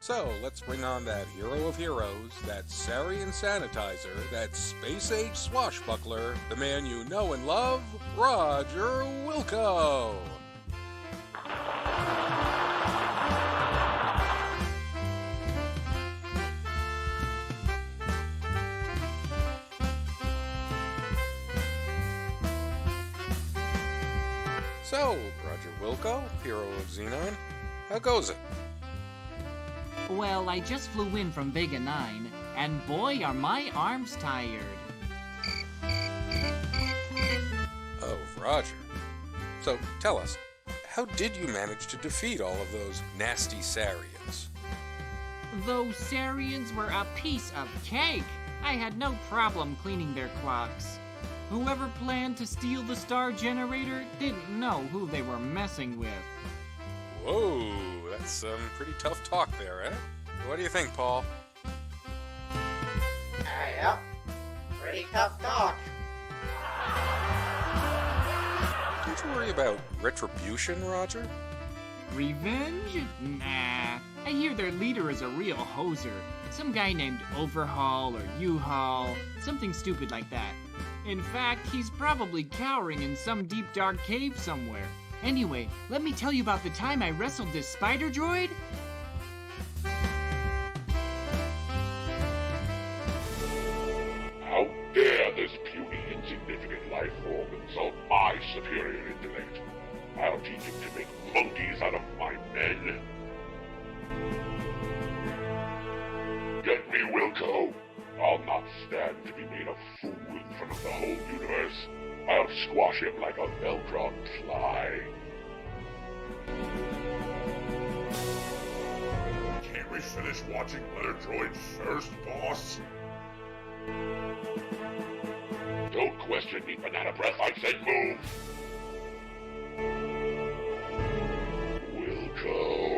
So let's bring on that hero of heroes, that Sarian sanitizer, that space-age swashbuckler, the man you know and love, Roger Wilco! So, Roger Wilco, hero of Xenon, how goes it? Well, I just flew in from Vega 9, and boy are my arms tired. Oh, Roger. So, tell us, how did you manage to defeat all of those nasty Sarians? Those Sarians were a piece of cake. I had no problem cleaning their clocks. Whoever planned to steal the star generator didn't know who they were messing with. Whoa, that's some pretty tough talk there, eh? What do you think, Paul? Yep, pretty tough talk. Don't you worry about retribution, Roger? Revenge? Nah. I hear their leader is a real hoser. Some guy named Overhaul or U-Haul. Something stupid like that. In fact, he's probably cowering in some deep dark cave somewhere. Anyway, let me tell you about the time I wrestled this spider droid. How dare this puny, insignificant life form insult my superior intellect? I'll teach him to make monkeys out of my men. Get me, Wilco. I'll not stand to be made a fool in front of the whole universe. I'll squash him like a Velcron fly. Can't we finish watching Letter Droid first, boss? Don't question me, banana breath. I said move. Wilco.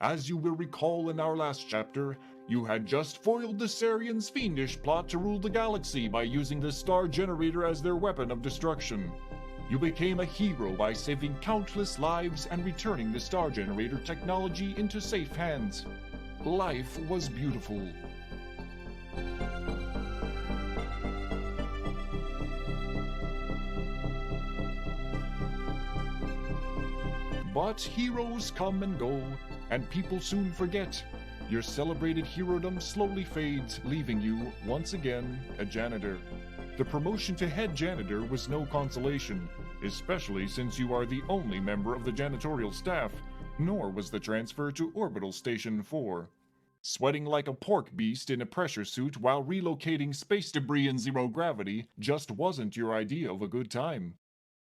As you will recall in our last chapter, you had just foiled the Sarians' fiendish plot to rule the galaxy by using the star generator as their weapon of destruction. You became a hero by saving countless lives and returning the star generator technology into safe hands. Life was beautiful. But heroes come and go, and people soon forget. Your celebrated herodom slowly fades, leaving you, once again, a janitor. The promotion to head janitor was no consolation, especially since you are the only member of the janitorial staff, nor was the transfer to Orbital Station 4. Sweating like a pork beast in a pressure suit while relocating space debris in zero gravity just wasn't your idea of a good time.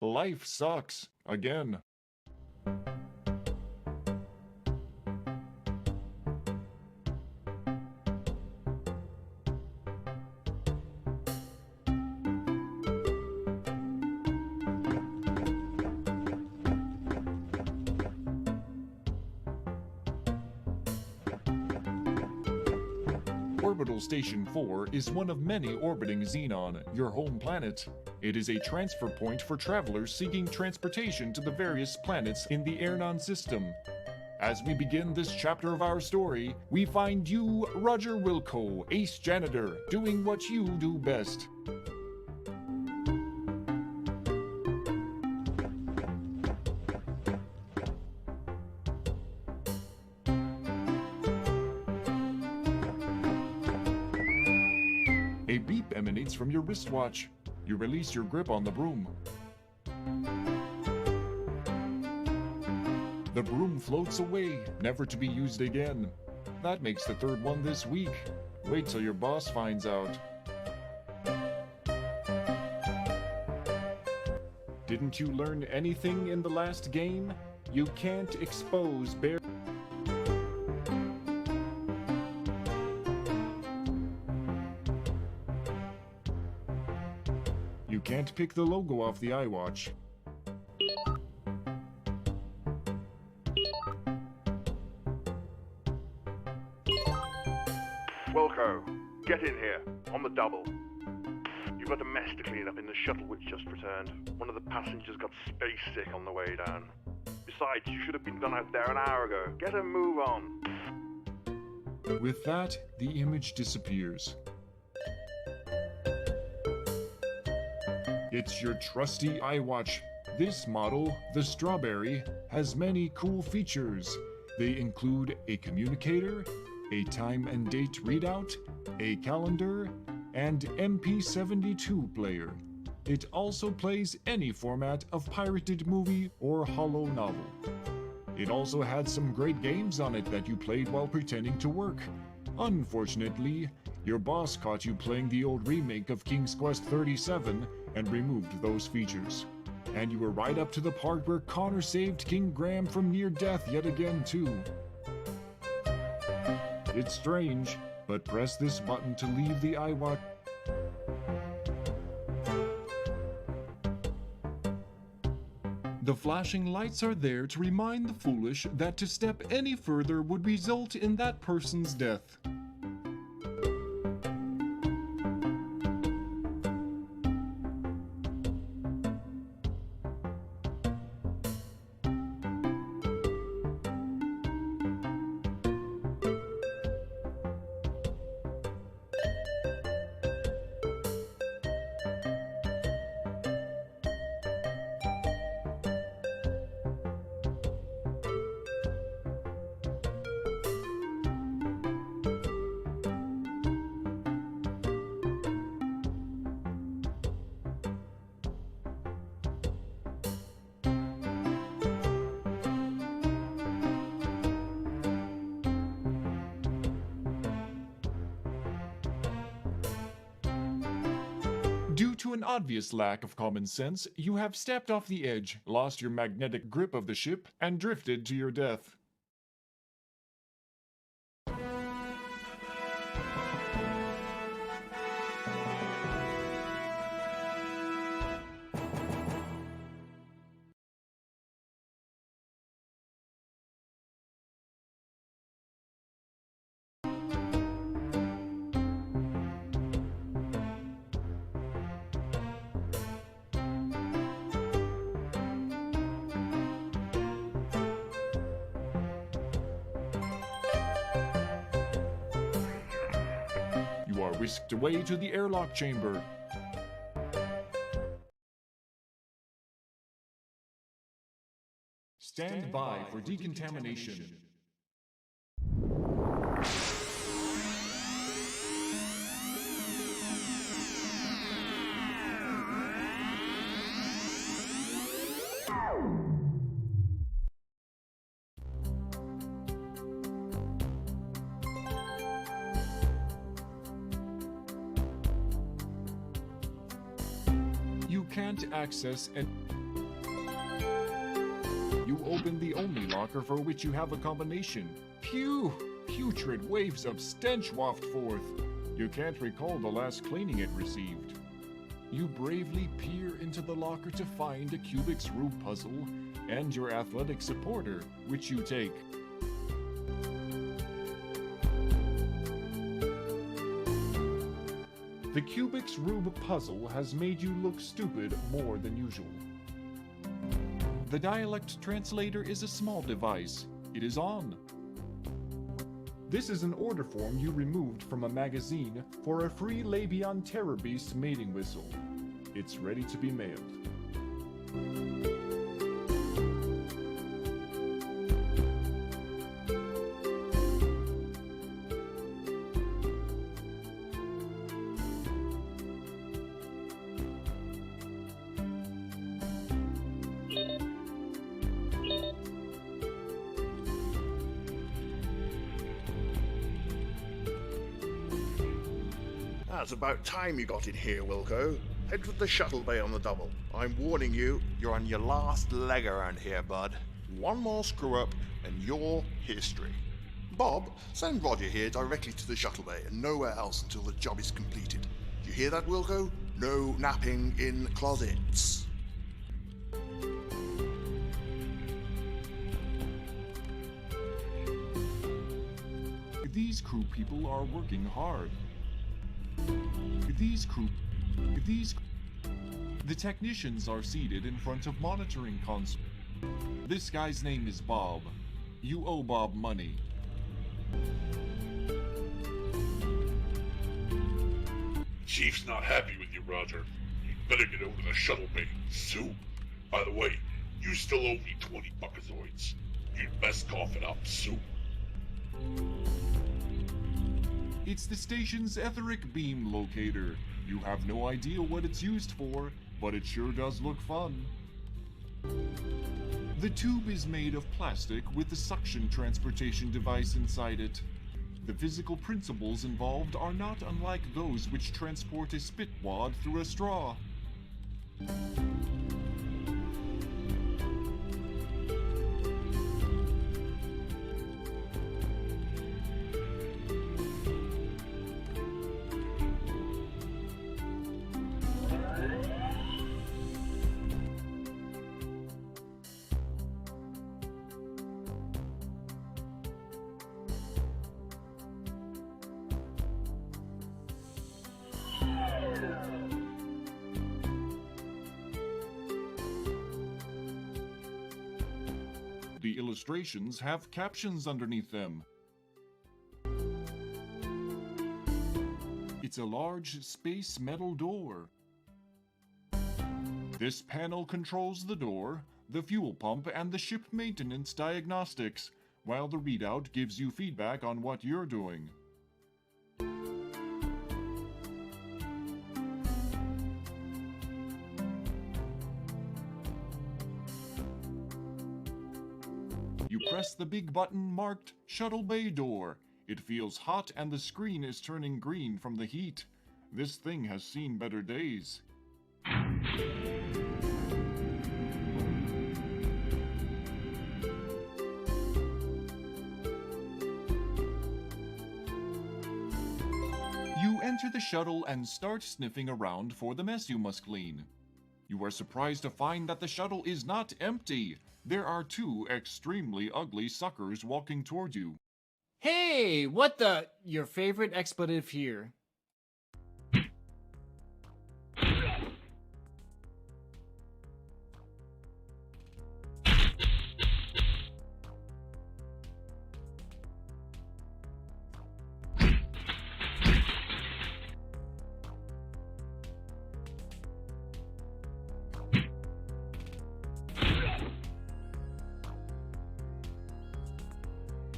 Life sucks, again. Orbital Station 4 is one of many orbiting Xenon, your home planet. It is a transfer point for travelers seeking transportation to the various planets in the Airnon system. As we begin this chapter of our story, we find you, Roger Wilco, Ace Janitor, doing what you do best. A beep emanates from your wristwatch. You release your grip on the broom. The broom floats away, never to be used again. That makes the third one this week. Wait till your boss finds out. Didn't you learn anything in the last game? You can't expose bear. You can't pick the logo off the iWatch. Wilco, get in here, on the double. You've got a mess to clean up in the shuttle which just returned. One of the passengers got space sick on the way down. Besides, you should have been done out there an hour ago. Get a move on. With that, the image disappears. It's your trusty iWatch. This model, the Strawberry, has many cool features. They include a communicator, a time and date readout, a calendar, and MP72 player. It also plays any format of pirated movie or holo novel. It also had some great games on it that you played while pretending to work. Unfortunately, your boss caught you playing the old remake of King's Quest 37 and removed those features. And you were right up to the part where Connor saved King Graham from near death yet again too. It's strange, but press this button to leave the iWatch. The flashing lights are there to remind the foolish that to step any further would result in that person's death. Due to an obvious lack of common sense, you have stepped off the edge, lost your magnetic grip of the ship, and drifted to your death. You are whisked away to the airlock chamber. Stand by for decontamination. You can't access and you open the only locker for which you have a combination. Phew! Putrid waves of stench waft forth. You can't recall the last cleaning it received. You bravely peer into the locker to find a Kubik's Rube puzzle and your athletic supporter, which you take. The Kubik's Rube puzzle has made you look stupid more than usual. The dialect translator is a small device. It is on. This is an order form you removed from a magazine for a free Labion Terror Beast mating whistle. It's ready to be mailed. It's about time you got in here, Wilco. Head to the shuttle bay on the double. I'm warning you, you're on your last leg around here, bud. One more screw-up, and you're history. Bob, send Roger here directly to the shuttle bay and nowhere else until the job is completed. You hear that, Wilco? No napping in closets. These crew people are working hard. The technicians are seated in front of monitoring console. This guy's name is Bob. You owe Bob money. Chief's not happy with you, Roger. You'd better get over to the shuttle bay soon. By the way, you still owe me 20 buckazoids. You'd best cough it up soon. It's the station's etheric beam locator. You have no idea what it's used for, but it sure does look fun. The tube is made of plastic with a suction transportation device inside it. The physical principles involved are not unlike those which transport a spit wad through a straw. The illustrations have captions underneath them. It's a large space metal door. This panel controls the door, the fuel pump, and the ship maintenance diagnostics, while the readout gives you feedback on what you're doing. You press the big button marked Shuttle Bay Door. It feels hot and the screen is turning green from the heat. This thing has seen better days. You enter the shuttle and start sniffing around for the mess you must clean. You are surprised to find that the shuttle is not empty. There are two extremely ugly suckers walking toward you. Hey, what the? Your favorite expletive here.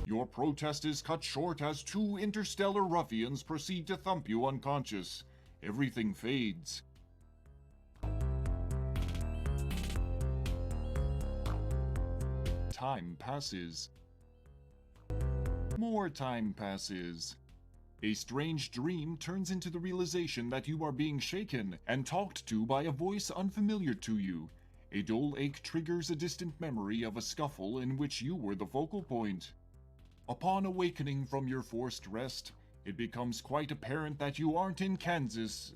Your protest is cut short as two interstellar ruffians proceed to thump you unconscious. Everything fades. Time passes. More time passes. A strange dream turns into the realization that you are being shaken and talked to by a voice unfamiliar to you. A dull ache triggers a distant memory of a scuffle in which you were the focal point. Upon awakening from your forced rest, it becomes quite apparent that you aren't in Kansas,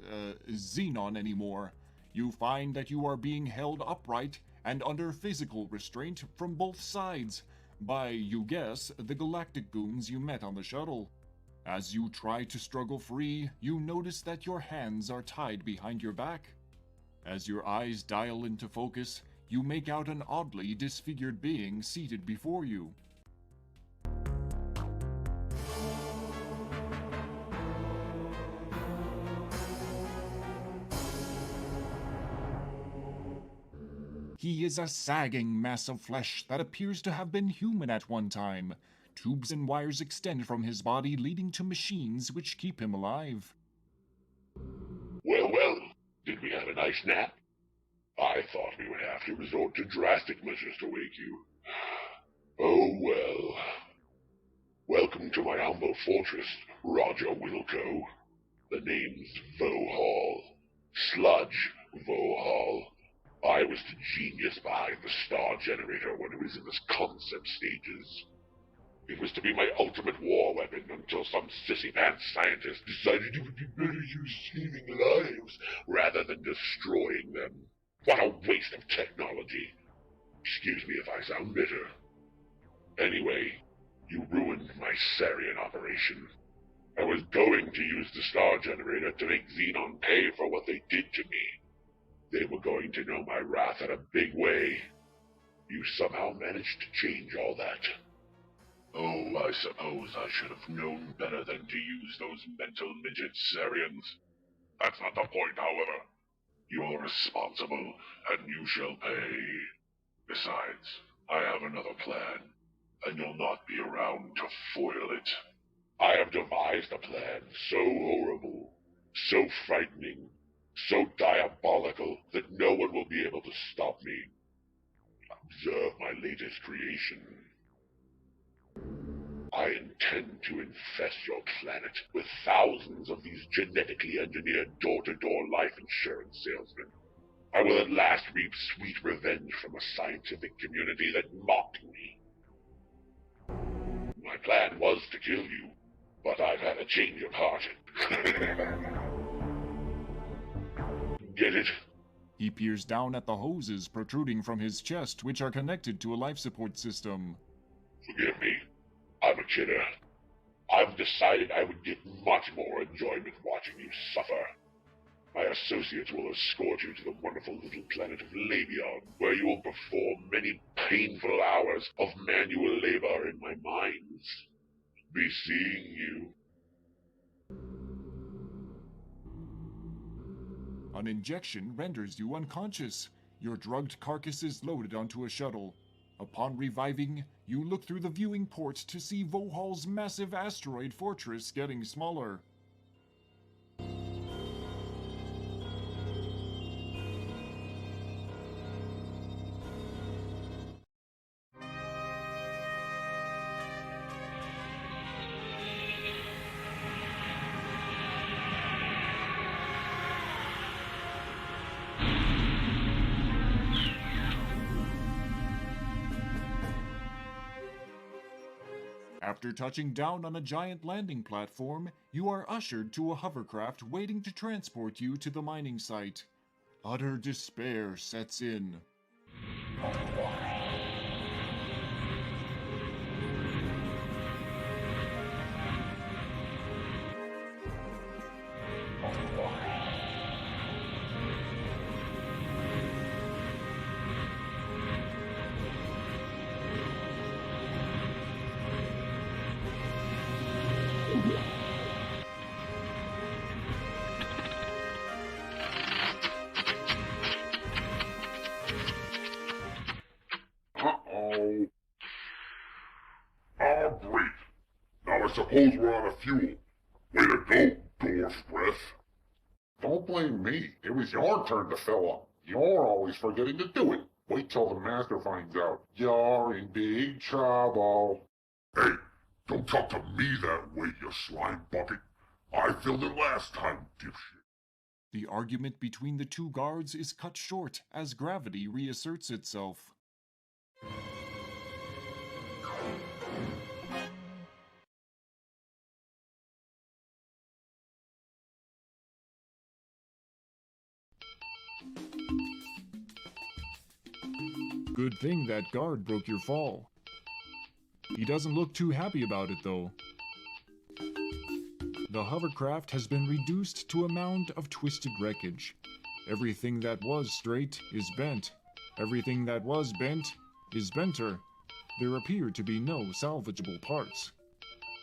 Xenon anymore. You find that you are being held upright and under physical restraint from both sides by, you guess, the galactic goons you met on the shuttle. As you try to struggle free, you notice that your hands are tied behind your back. As your eyes dial into focus, you make out an oddly disfigured being seated before you. He is a sagging mass of flesh that appears to have been human at one time. Tubes and wires extend from his body, leading to machines which keep him alive. Well, well, did we have a nice nap? I thought we would have to resort to drastic measures to wake you. Oh well. Welcome to my humble fortress, Roger Wilco. The name's Vohall. Sludge Vohall. I was the genius behind the star generator when it was in its concept stages. It was to be my ultimate war weapon until some sissy-pants scientist decided it would be better used saving lives rather than destroying them. What a waste of technology. Excuse me if I sound bitter. Anyway, you ruined my Sarian operation. I was going to use the star generator to make Xenon pay for what they did to me. They were going to know my wrath in a big way. You somehow managed to change all that. Oh, I suppose I should have known better than to use those mental midget Sarians. That's not the point, however. You're responsible, and you shall pay. Besides, I have another plan, and you'll not be around to foil it. I have devised a plan so horrible, so frightening, so diabolical that no one will be able to stop me. Observe my latest creation. I intend to infest your planet with thousands of these genetically engineered door-to-door life insurance salesmen. I will at last reap sweet revenge from a scientific community that mocked me. My plan was to kill you, but I've had a change of heart. Get it? He peers down at the hoses protruding from his chest, which are connected to a life support system. Forgive me. I'm a kidder. I've decided I would get much more enjoyment watching you suffer. My associates will escort you to the wonderful little planet of Labion, where you will perform many painful hours of manual labor in my mines. Be seeing you. An injection renders you unconscious. Your drugged carcass is loaded onto a shuttle. Upon reviving, you look through the viewing port to see Vohal's massive asteroid fortress getting smaller. After touching down on a giant landing platform, you are ushered to a hovercraft waiting to transport you to the mining site. Utter despair sets in. Uh-oh. Oh, great. Now I suppose we're out of fuel. Way to go, dwarf breath. Don't blame me. It was your turn to fill up. You're always forgetting to do it. Wait till the master finds out. You're in big trouble. Hey, don't talk to me that way, you slime bucket. I filled it last time, dipshit. The argument between the two guards is cut short as gravity reasserts itself. Good thing that guard broke your fall. He doesn't look too happy about it, though. The hovercraft has been reduced to a mound of twisted wreckage. Everything that was straight is bent. Everything that was bent is benter. There appear to be no salvageable parts.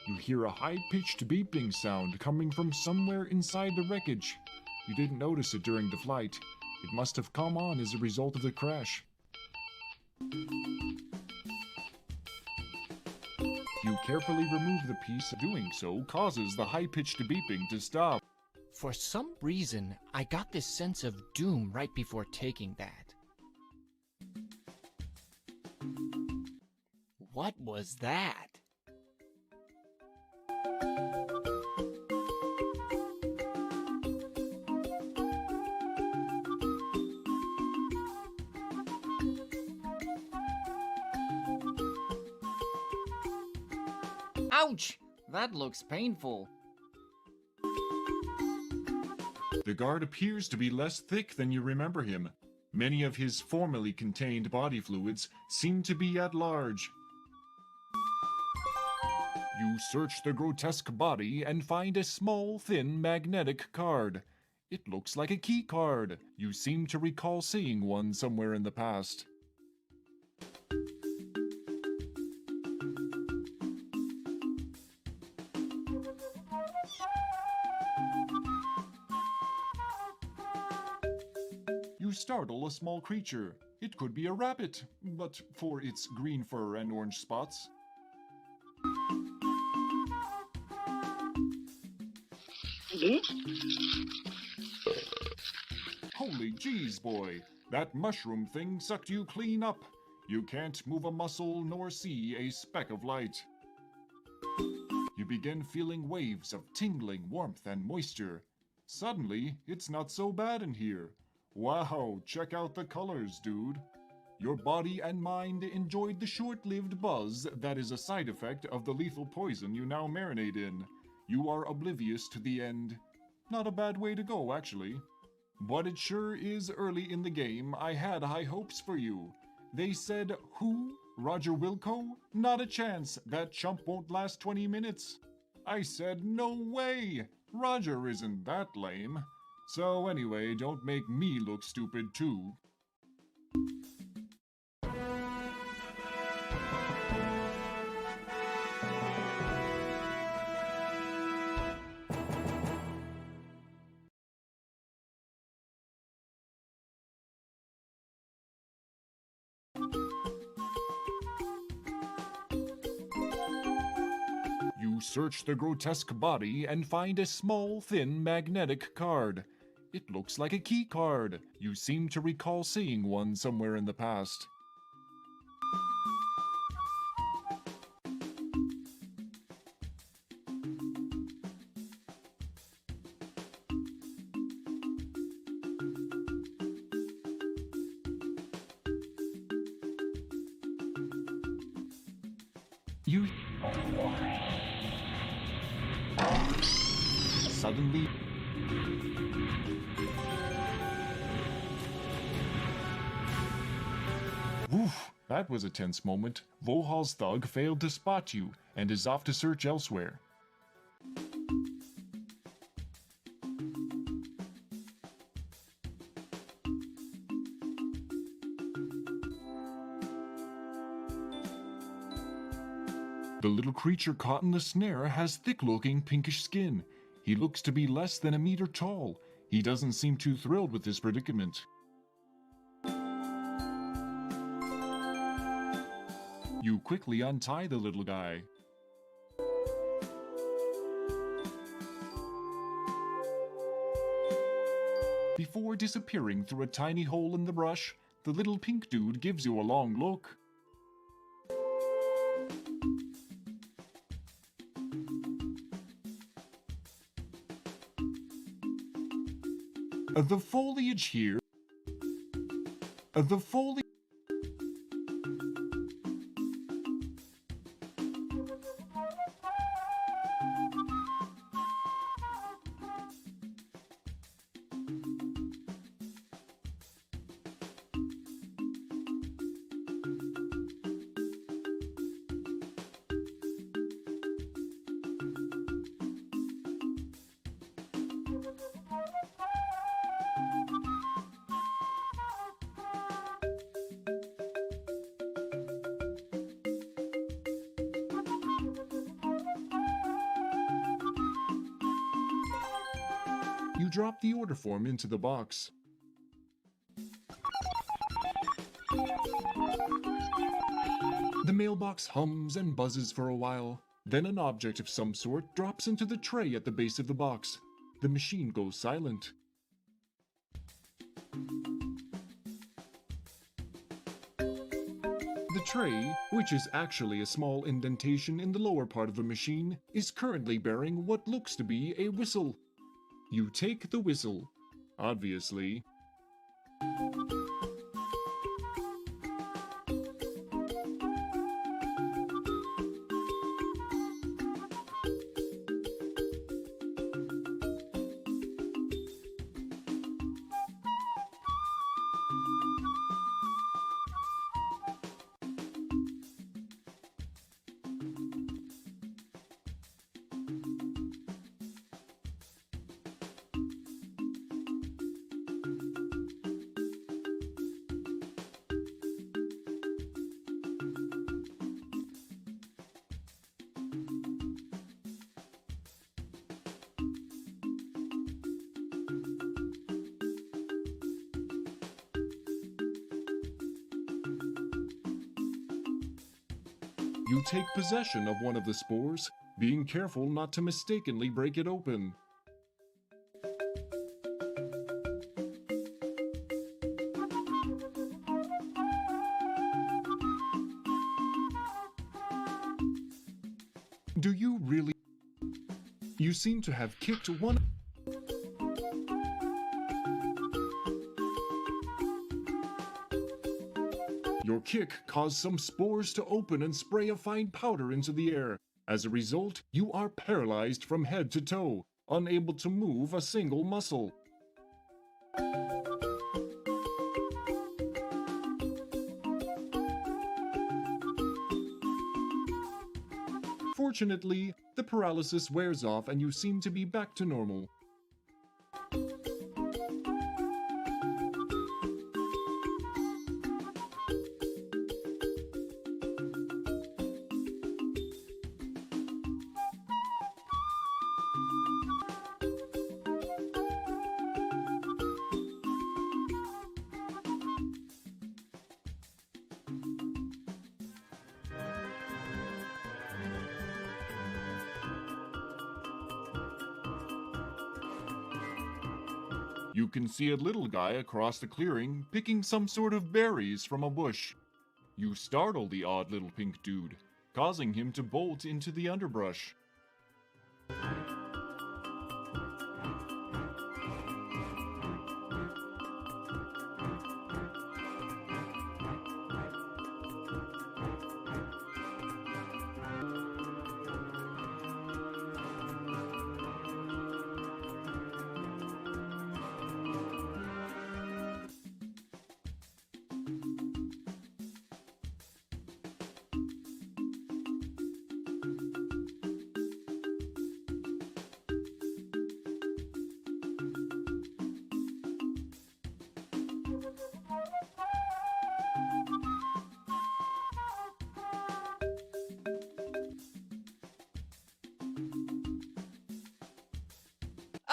You hear a high-pitched beeping sound coming from somewhere inside the wreckage. You didn't notice it during the flight. It must have come on as a result of the crash. You carefully remove the piece. Doing so causes the high-pitched beeping to stop. For some reason, I got this sense of doom right before taking that. What was that? Ouch! That looks painful. The guard appears to be less thick than you remember him. Many of his formerly contained body fluids seem to be at large. You search the grotesque body and find a small, thin, magnetic card. It looks like a key card. You seem to recall seeing one somewhere in the past. You startle a small creature. It could be a rabbit, but for its green fur and orange spots. Holy jeez, boy. That mushroom thing sucked you clean up. You can't move a muscle nor see a speck of light. You begin feeling waves of tingling warmth and moisture. Suddenly, it's not so bad in here. Wow, check out the colors, dude. Your body and mind enjoyed the short-lived buzz that is a side effect of the lethal poison you now marinate in. You are oblivious to the end. Not a bad way to go, actually. But it sure is early in the game. I had high hopes for you. They said, who? Roger Wilco? Not a chance. That chump won't last 20 minutes. I said, no way. Roger isn't that lame. So anyway, don't make me look stupid too. You search the grotesque body and find a small, thin, magnetic card. It looks like a key card. You seem to recall seeing one somewhere in the past. You... Suddenly... Woof! That was a tense moment. Vohal's thug failed to spot you, and is off to search elsewhere. The little creature caught in the snare has thick-looking pinkish skin. He looks to be less than a meter tall. He doesn't seem too thrilled with this predicament. You quickly untie the little guy. Before disappearing through a tiny hole in the brush, the little pink dude gives you a long look. The foliage here... The foliage... You drop the order form into the box. The mailbox hums and buzzes for a while. Then an object of some sort drops into the tray at the base of the box. The machine goes silent. The tray, which is actually a small indentation in the lower part of the machine, is currently bearing what looks to be a whistle. You take the whistle, obviously. You take possession of one of the spores, being careful not to mistakenly break it open. Do you really? You seem to have kicked one. Your kick caused some spores to open and spray a fine powder into the air. As a result, you are paralyzed from head to toe, unable to move a single muscle. Fortunately, the paralysis wears off and you seem to be back to normal. You can see a little guy across the clearing picking some sort of berries from a bush. You startle the odd little pink dude, causing him to bolt into the underbrush.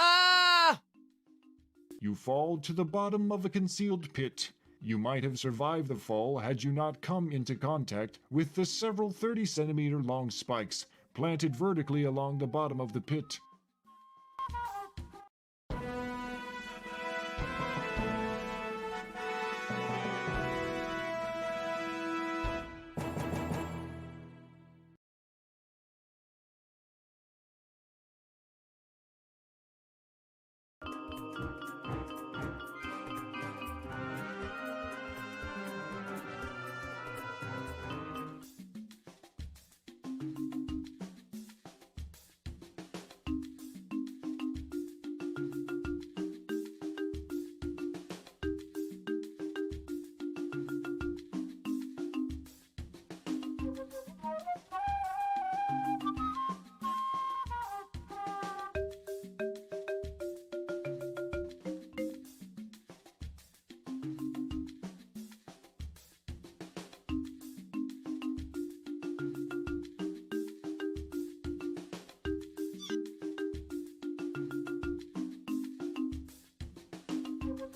Ah! You fall to the bottom of a concealed pit. You might have survived the fall had you not come into contact with the several 30-centimeter long spikes planted vertically along the bottom of the pit.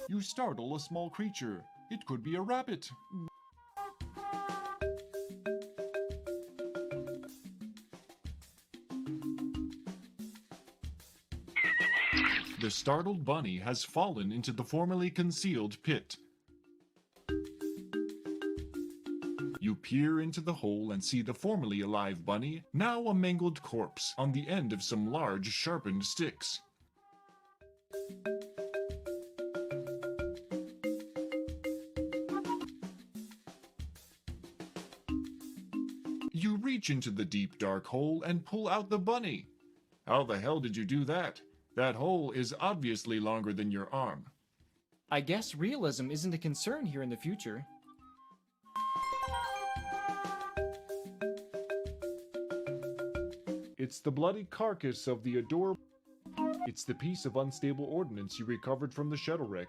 You startle a small creature. It could be a rabbit. The startled bunny has fallen into the formerly concealed pit. You peer into the hole and see the formerly alive bunny, now a mangled corpse, on the end of some large sharpened sticks. You reach into the deep dark hole and pull out the bunny. How the hell did you do that? That hole is obviously longer than your arm. I guess realism isn't a concern here in the future. It's the bloody carcass of the adorable... It's the piece of unstable ordnance you recovered from the shuttle wreck.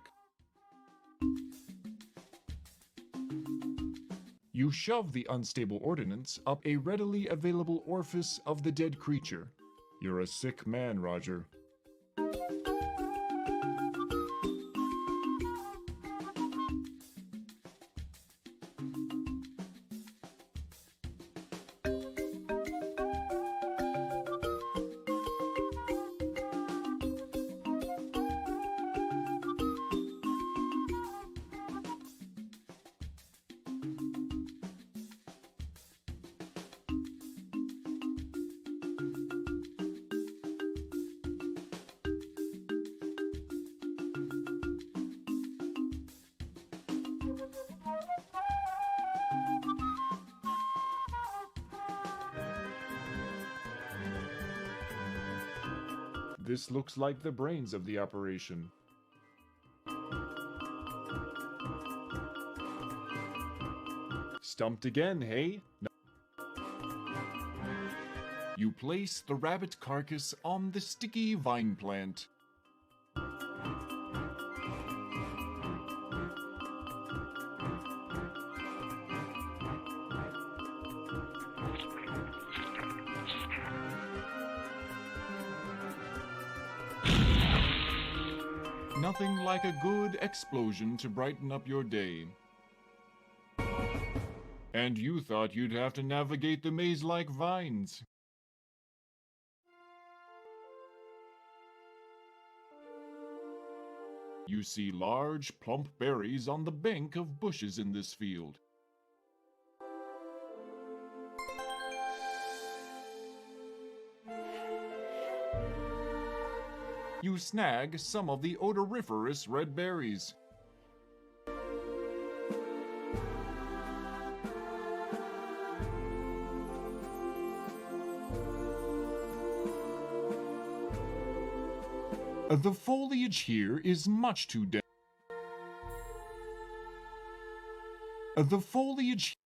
You shove the unstable ordnance up a readily available orifice of the dead creature. You're a sick man, Roger. This looks like the brains of the operation. Stumped again, hey? You place the rabbit carcass on the sticky vine plant. Nothing like a good explosion to brighten up your day. And you thought you'd have to navigate the maze like vines. You see large, plump berries on the bank of bushes in this field. You snag some of the odoriferous red berries. The foliage here is much too dense. The foliage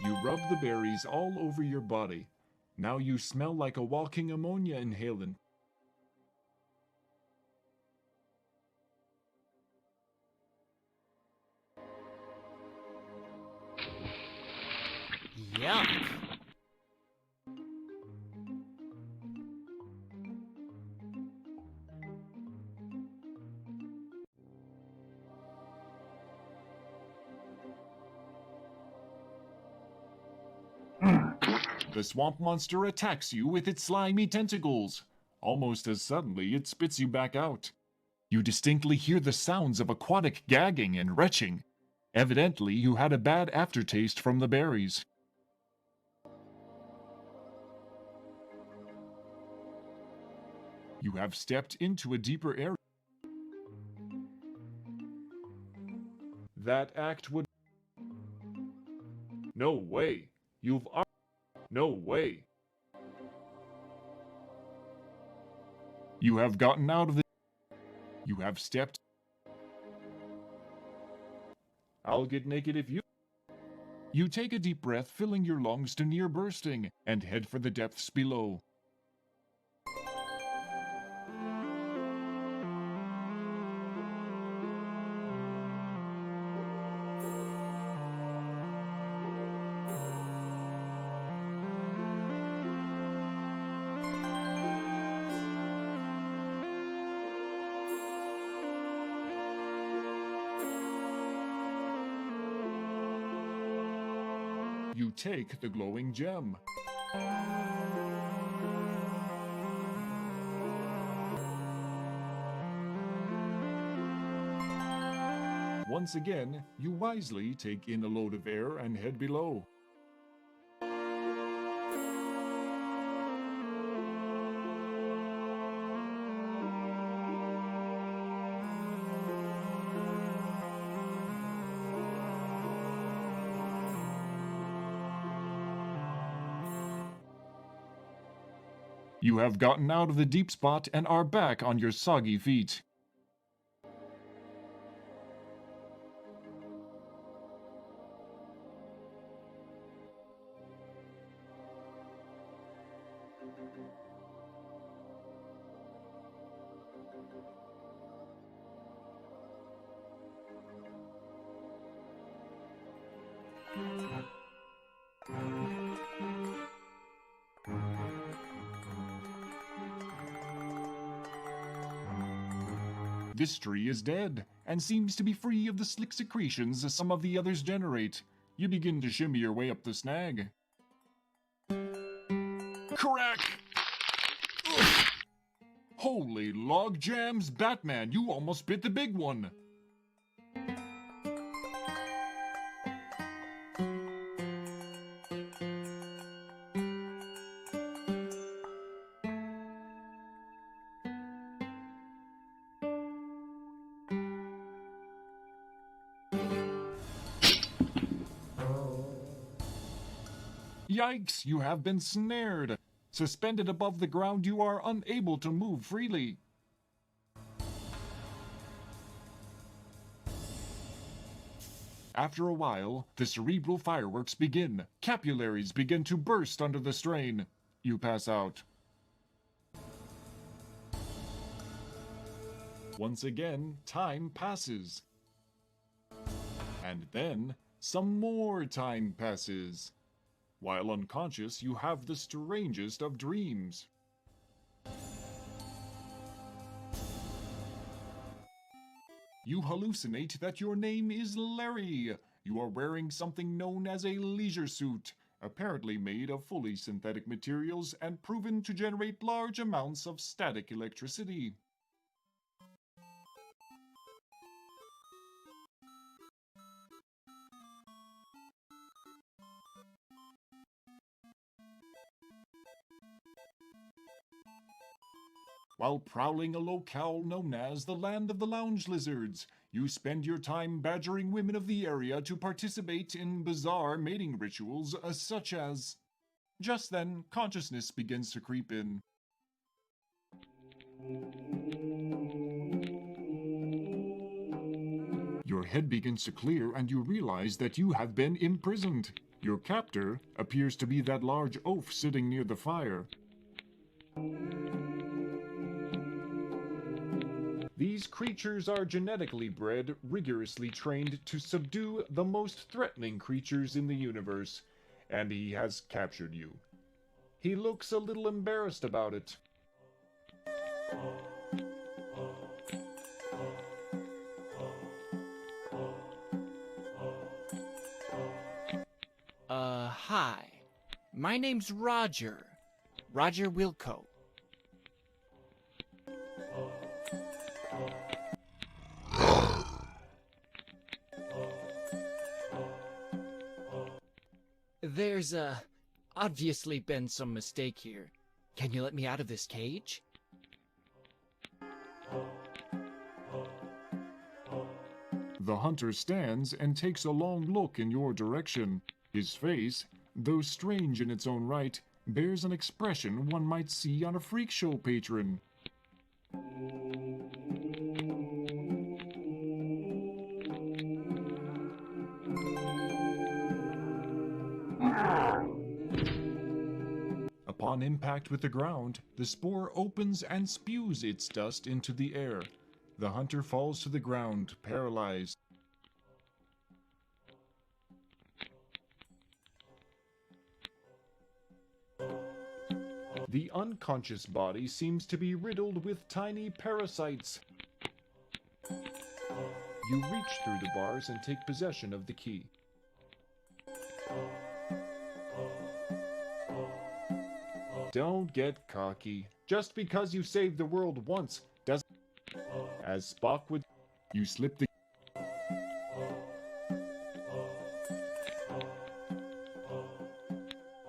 You rub the berries all over your body. Now you smell like a walking ammonia inhalant. Yuck. The swamp monster attacks you with its slimy tentacles. Almost as suddenly, it spits you back out. You distinctly hear the sounds of aquatic gagging and retching. Evidently, you had a bad aftertaste from the berries. You have stepped into a deeper area. That act would... No way. You've... No way. You have gotten out of the... You have stepped... I'll get naked if you... You take a deep breath, filling your lungs to near bursting, and head for the depths below. You take the glowing gem. Once again, you wisely take in a load of air and head below. You have gotten out of the deep spot and are back on your soggy feet. This tree is dead, and seems to be free of the slick secretions some of the others generate. You begin to shimmy your way up the snag. Crack! Ugh. Holy log jams, Batman, you almost bit the big one! Yikes, you have been snared. Suspended above the ground, you are unable to move freely. After a while, the cerebral fireworks begin. Capillaries begin to burst under the strain. You pass out. Once again, time passes. And then, some more time passes. While unconscious, you have the strangest of dreams. You hallucinate that your name is Larry. You are wearing something known as a leisure suit, apparently made of fully synthetic materials and proven to generate large amounts of static electricity. While prowling a locale known as the Land of the Lounge Lizards, you spend your time badgering women of the area to participate in bizarre mating rituals such as... Just then, consciousness begins to creep in. Your head begins to clear and you realize that you have been imprisoned. Your captor appears to be that large oaf sitting near the fire. These creatures are genetically bred, rigorously trained to subdue the most threatening creatures in the universe, and he has captured you. He looks a little embarrassed about it. Hi. My name's Roger. Roger Wilco. There's, obviously been some mistake here. Can you let me out of this cage? The hunter stands and takes a long look in your direction. His face, though strange in its own right, bears an expression one might see on a freak show patron. Upon impact with the ground, the spore opens and spews its dust into the air. The hunter falls to the ground, paralyzed. The unconscious body seems to be riddled with tiny parasites. You reach through the bars and take possession of the key. Don't get cocky. Just because you saved the world once doesn't... As Spock would... You slip the...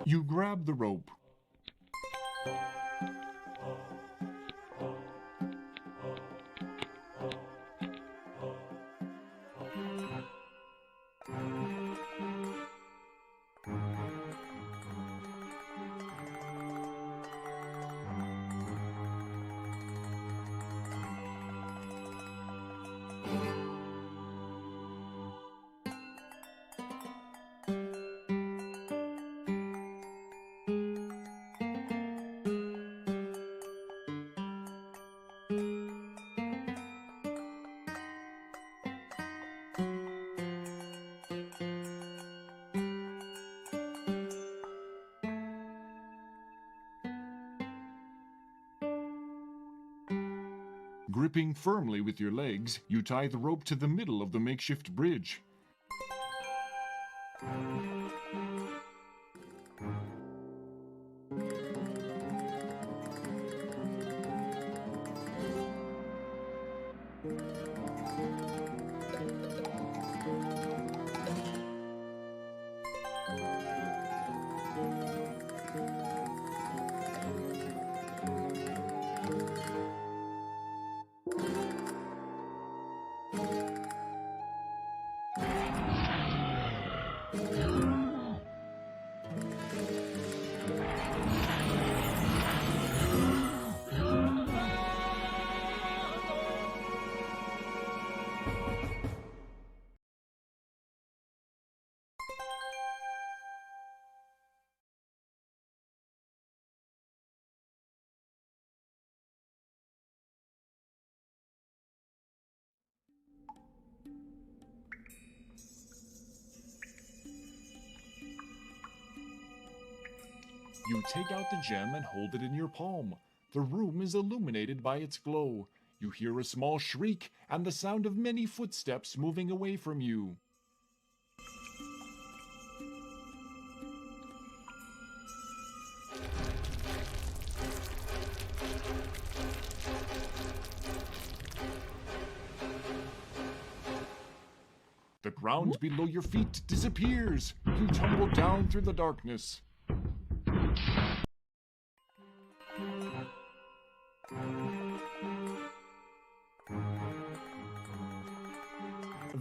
You grab the rope. Gripping firmly with your legs, you tie the rope to the middle of the makeshift bridge. You take out the gem and hold it in your palm. The room is illuminated by its glow. You hear a small shriek and the sound of many footsteps moving away from you. The ground below your feet disappears. You tumble down through the darkness.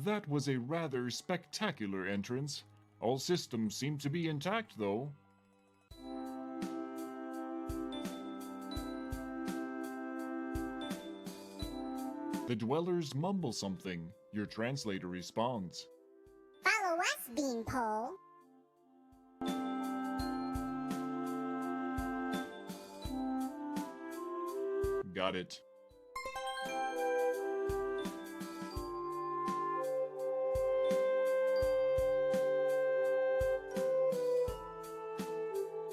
That was a rather spectacular entrance. All systems seem to be intact, though. The dwellers mumble something. Your translator responds. Follow us, Beanpole. Got it.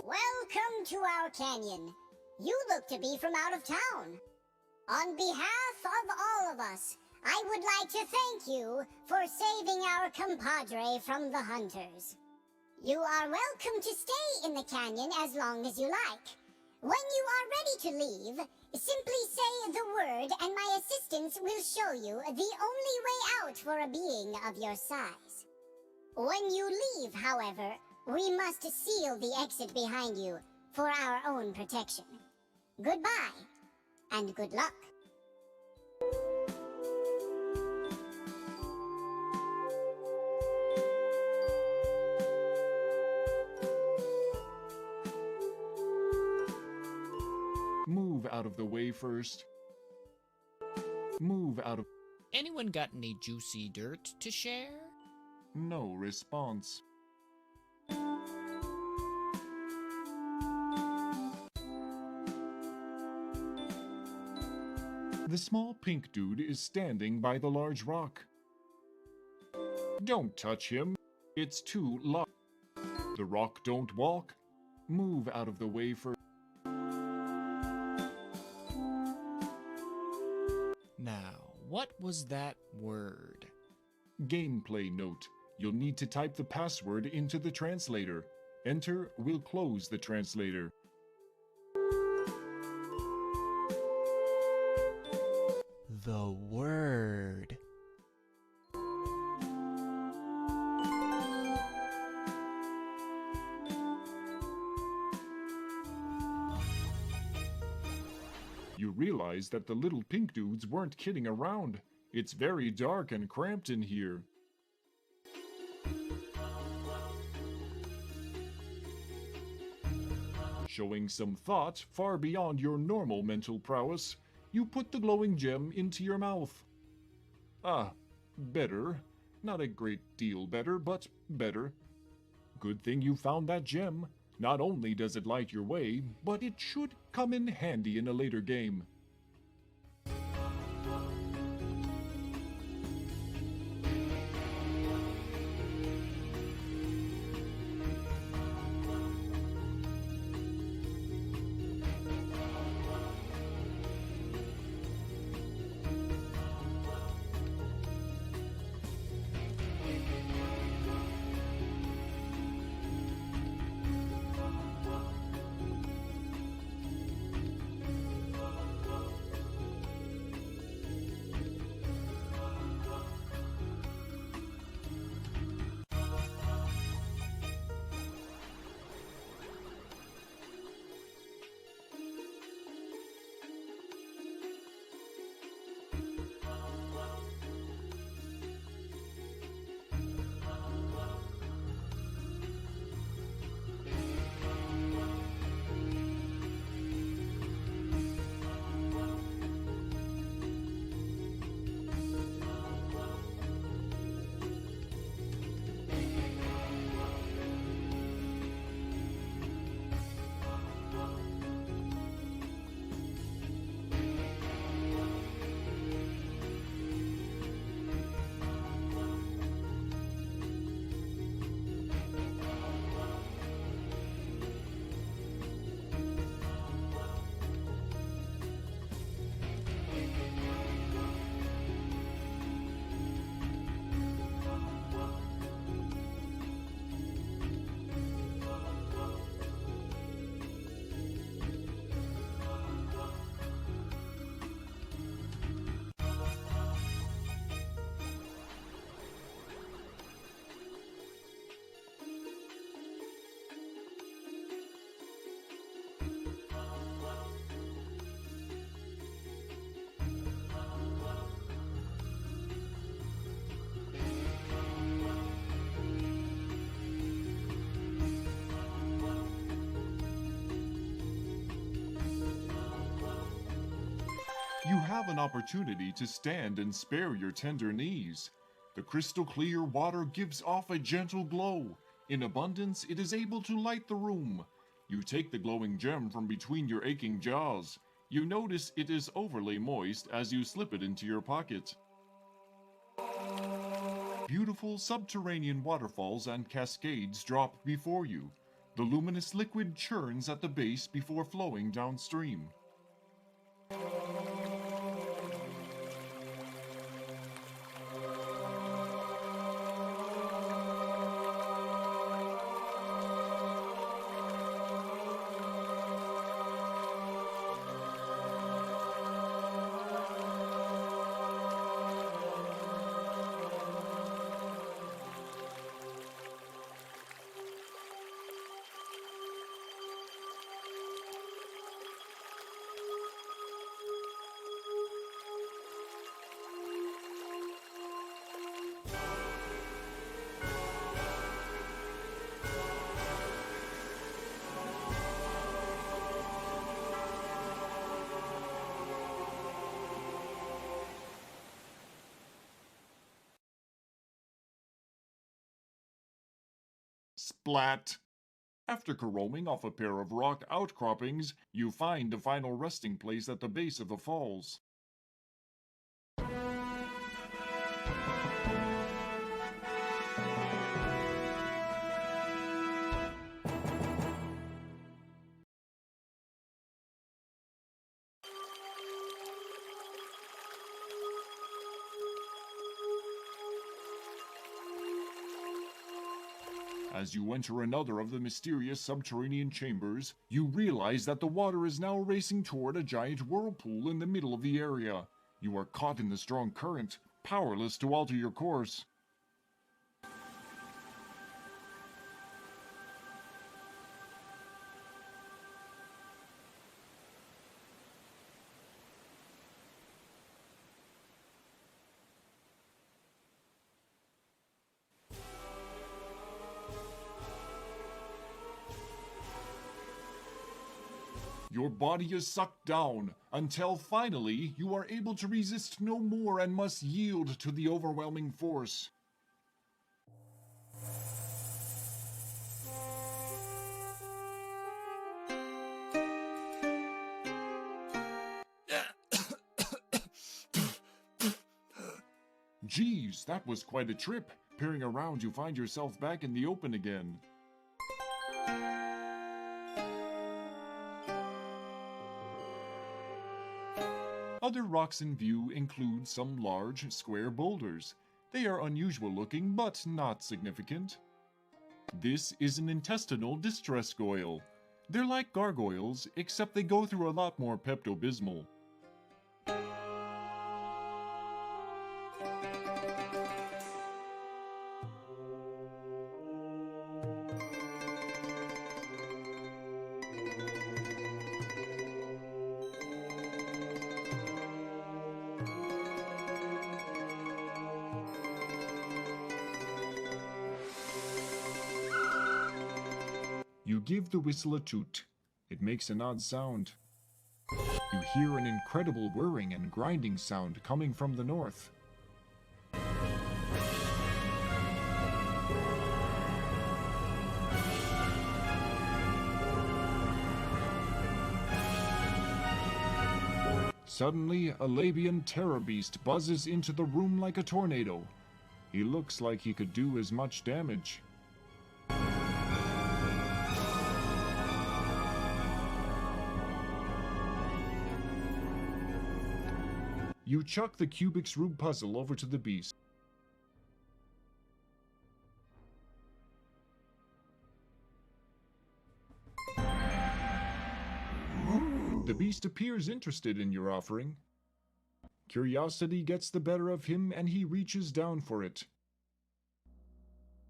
Welcome to our canyon. You look to be from out of town. On behalf of all of us, I would like to thank you for saving our compadre from the hunters. You are welcome to stay in the canyon as long as you like. When you are ready to leave, simply say the word and my assistants will show you the only way out for a being of your size. When you leave, however, we must seal the exit behind you for our own protection. Goodbye, and good luck. Move out of the way first. Move out of... Anyone got any juicy dirt to share? No response. The small pink dude is standing by the large rock. Don't touch him. It's too locked. The rock don't walk. Move out of the way first. Now, what was that word? Gameplay note. You'll need to type the password into the translator. Enter will close the translator. The word. You realize that the little pink dudes weren't kidding around. It's very dark and cramped in here. Showing some thought far beyond your normal mental prowess, you put the glowing gem into your mouth. Ah, better. Not a great deal better, but better. Good thing you found that gem. Not only does it light your way, but it should come in handy in a later game. You have an opportunity to stand and spare your tender knees. The crystal clear water gives off a gentle glow. In abundance, it is able to light the room. You take the glowing gem from between your aching jaws. You notice it is overly moist as you slip it into your pocket. Beautiful subterranean waterfalls and cascades drop before you. The luminous liquid churns at the base before flowing downstream. Splat! After caroming off a pair of rock outcroppings, you find a final resting place at the base of the falls. As you enter another of the mysterious subterranean chambers, you realize that the water is now racing toward a giant whirlpool in the middle of the area. You are caught in the strong current, powerless to alter your course. Your body is sucked down until finally you are able to resist no more and must yield to the overwhelming force. Geez, that was quite a trip. Peering around, you find yourself back in the open again. Other rocks in view include some large, square boulders. They are unusual looking, but not significant. This is an intestinal distress goyle. They're like gargoyles, except they go through a lot more Pepto-Bismol. You give the whistle a toot. It makes an odd sound. You hear an incredible whirring and grinding sound coming from the north. Suddenly, a Labian terror beast buzzes into the room like a tornado. He looks like he could do as much damage. You chuck the Kubik's Rube puzzle over to the beast. The beast appears interested in your offering. Curiosity gets the better of him and he reaches down for it.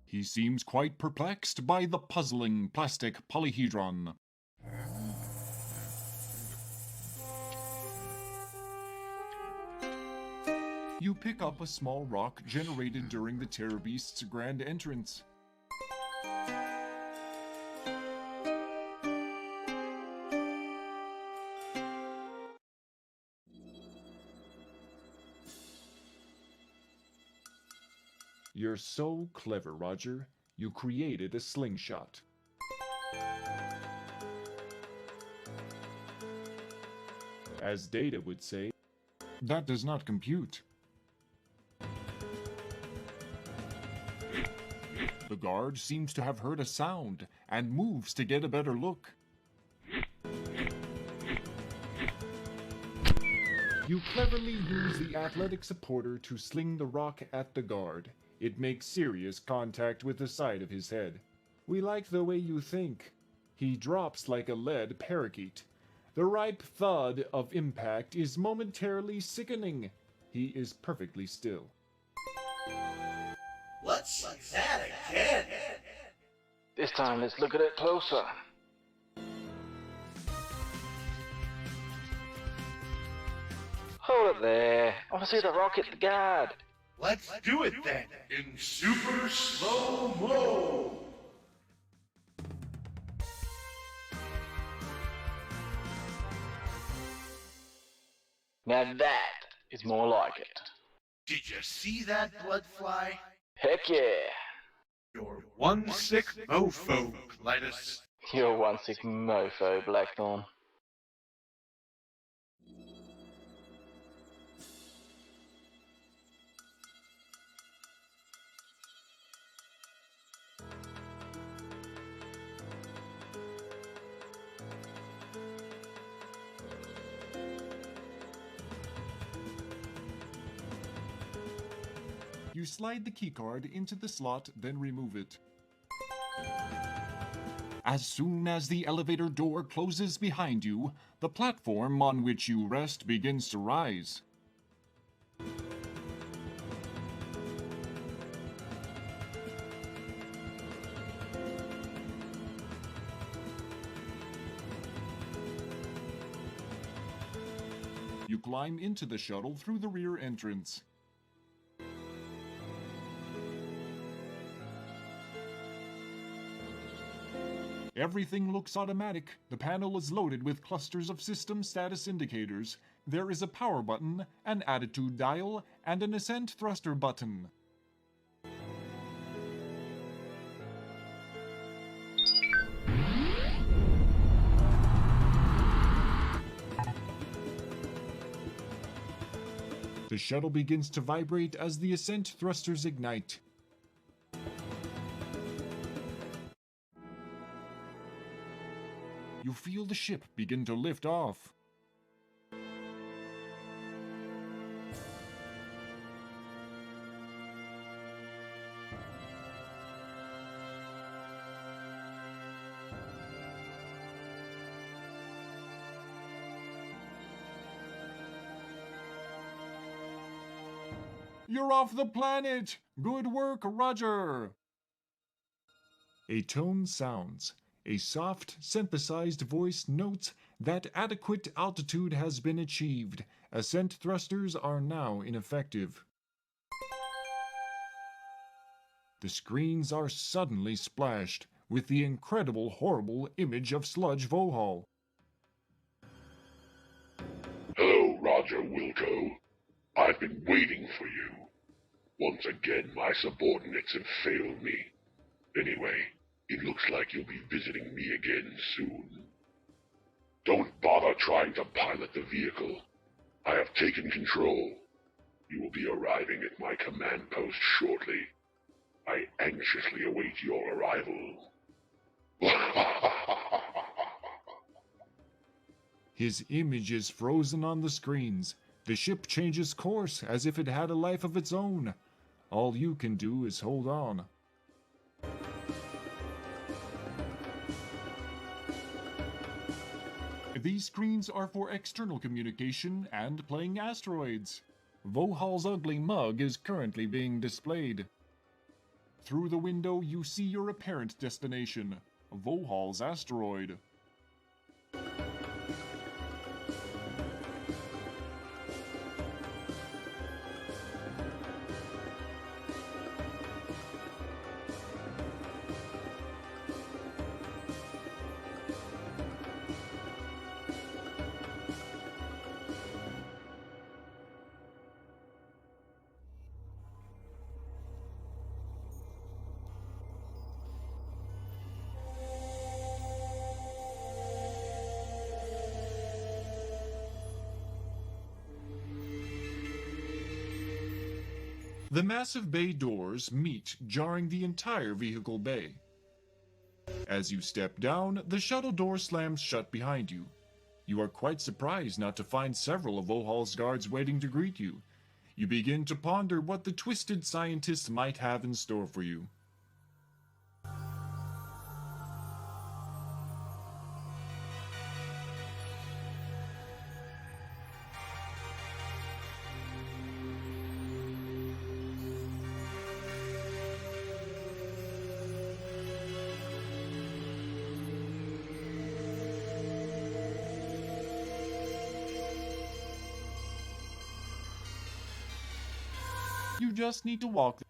He seems quite perplexed by the puzzling plastic polyhedron. You pick up a small rock generated during the Terror Beast's grand entrance. You're so clever, Roger. You created a slingshot. As Data would say, that does not compute. The guard seems to have heard a sound and moves to get a better look. You cleverly use the athletic supporter to sling the rock at the guard. It makes serious contact with the side of his head. We like the way you think. He drops like a lead parakeet. The ripe thud of impact is momentarily sickening. He is perfectly still. Let's see that again. This time, let's look at it closer. Hold it there. I want to see the rock hit the guard. Let's do it then, in super slow-mo. Now that is more like it. Did you see that, Bloodfly? Heck yeah. You're one sick mofo, Clytus. You're one sick mofo, Blackthorn. You slide the keycard into the slot, then remove it. As soon as the elevator door closes behind you, the platform on which you rest begins to rise. You climb into the shuttle through the rear entrance. Everything looks automatic. The panel is loaded with clusters of system status indicators. There is a power button, an attitude dial, and an ascent thruster button. The shuttle begins to vibrate as the ascent thrusters ignite. You feel the ship begin to lift off. You're off the planet! Good work, Roger! A tone sounds. A soft, synthesized voice notes that adequate altitude has been achieved. Ascent thrusters are now ineffective. The screens are suddenly splashed with the incredible, horrible image of Sludge Vohal. Hello, Roger Wilco. I've been waiting for you. Once again, my subordinates have failed me. Anyway, it looks like you'll be visiting me again soon. Don't bother trying to pilot the vehicle. I have taken control. You will be arriving at my command post shortly. I anxiously await your arrival. His image is frozen on the screens. The ship changes course as if it had a life of its own. All you can do is hold on. These screens are for external communication and playing asteroids. Vohal's ugly mug is currently being displayed. Through the window, you see your apparent destination, Vohal's asteroid. The massive bay doors meet, jarring the entire vehicle bay. As you step down, the shuttle door slams shut behind you. You are quite surprised not to find several of Vohal's guards waiting to greet you. You begin to ponder what the twisted scientists might have in store for you. You just need to walk.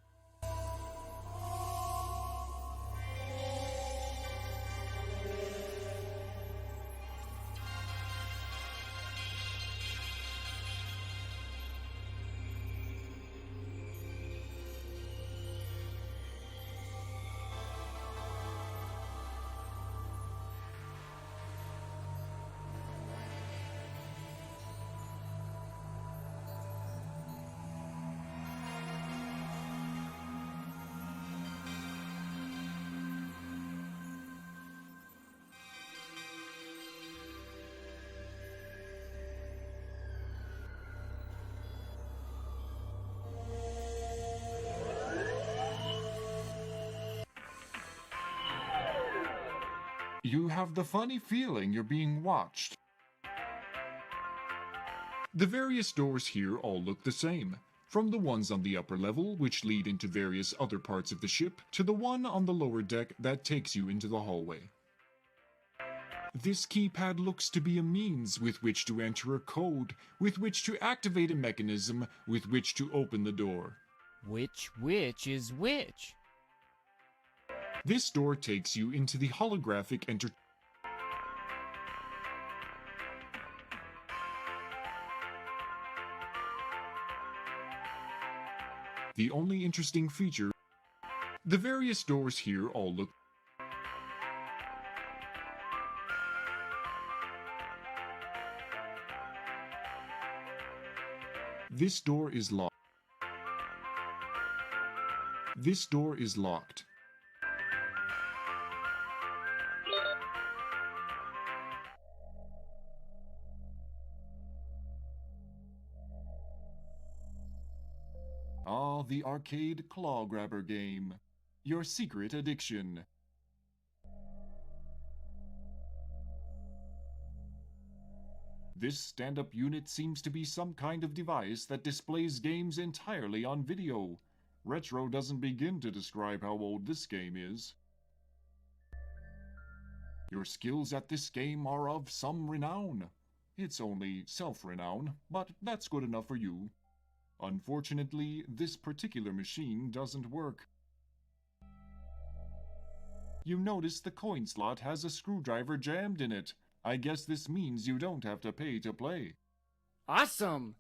You have the funny feeling you're being watched. The various doors here all look the same, from the ones on the upper level, which lead into various other parts of the ship, to the one on the lower deck that takes you into the hallway. This keypad looks to be a means with which to enter a code, with which to activate a mechanism, with which to open the door. Which is which? This door takes you into the holographic The only interesting feature, the various doors here all look. This door is locked. This door is locked. Ah, the arcade claw grabber game. Your secret addiction. This stand-up unit seems to be some kind of device that displays games entirely on video. Retro doesn't begin to describe how old this game is. Your skills at this game are of some renown. It's only self-renown, but that's good enough for you. Unfortunately, this particular machine doesn't work. You notice the coin slot has a screwdriver jammed in it. I guess this means you don't have to pay to play. Awesome!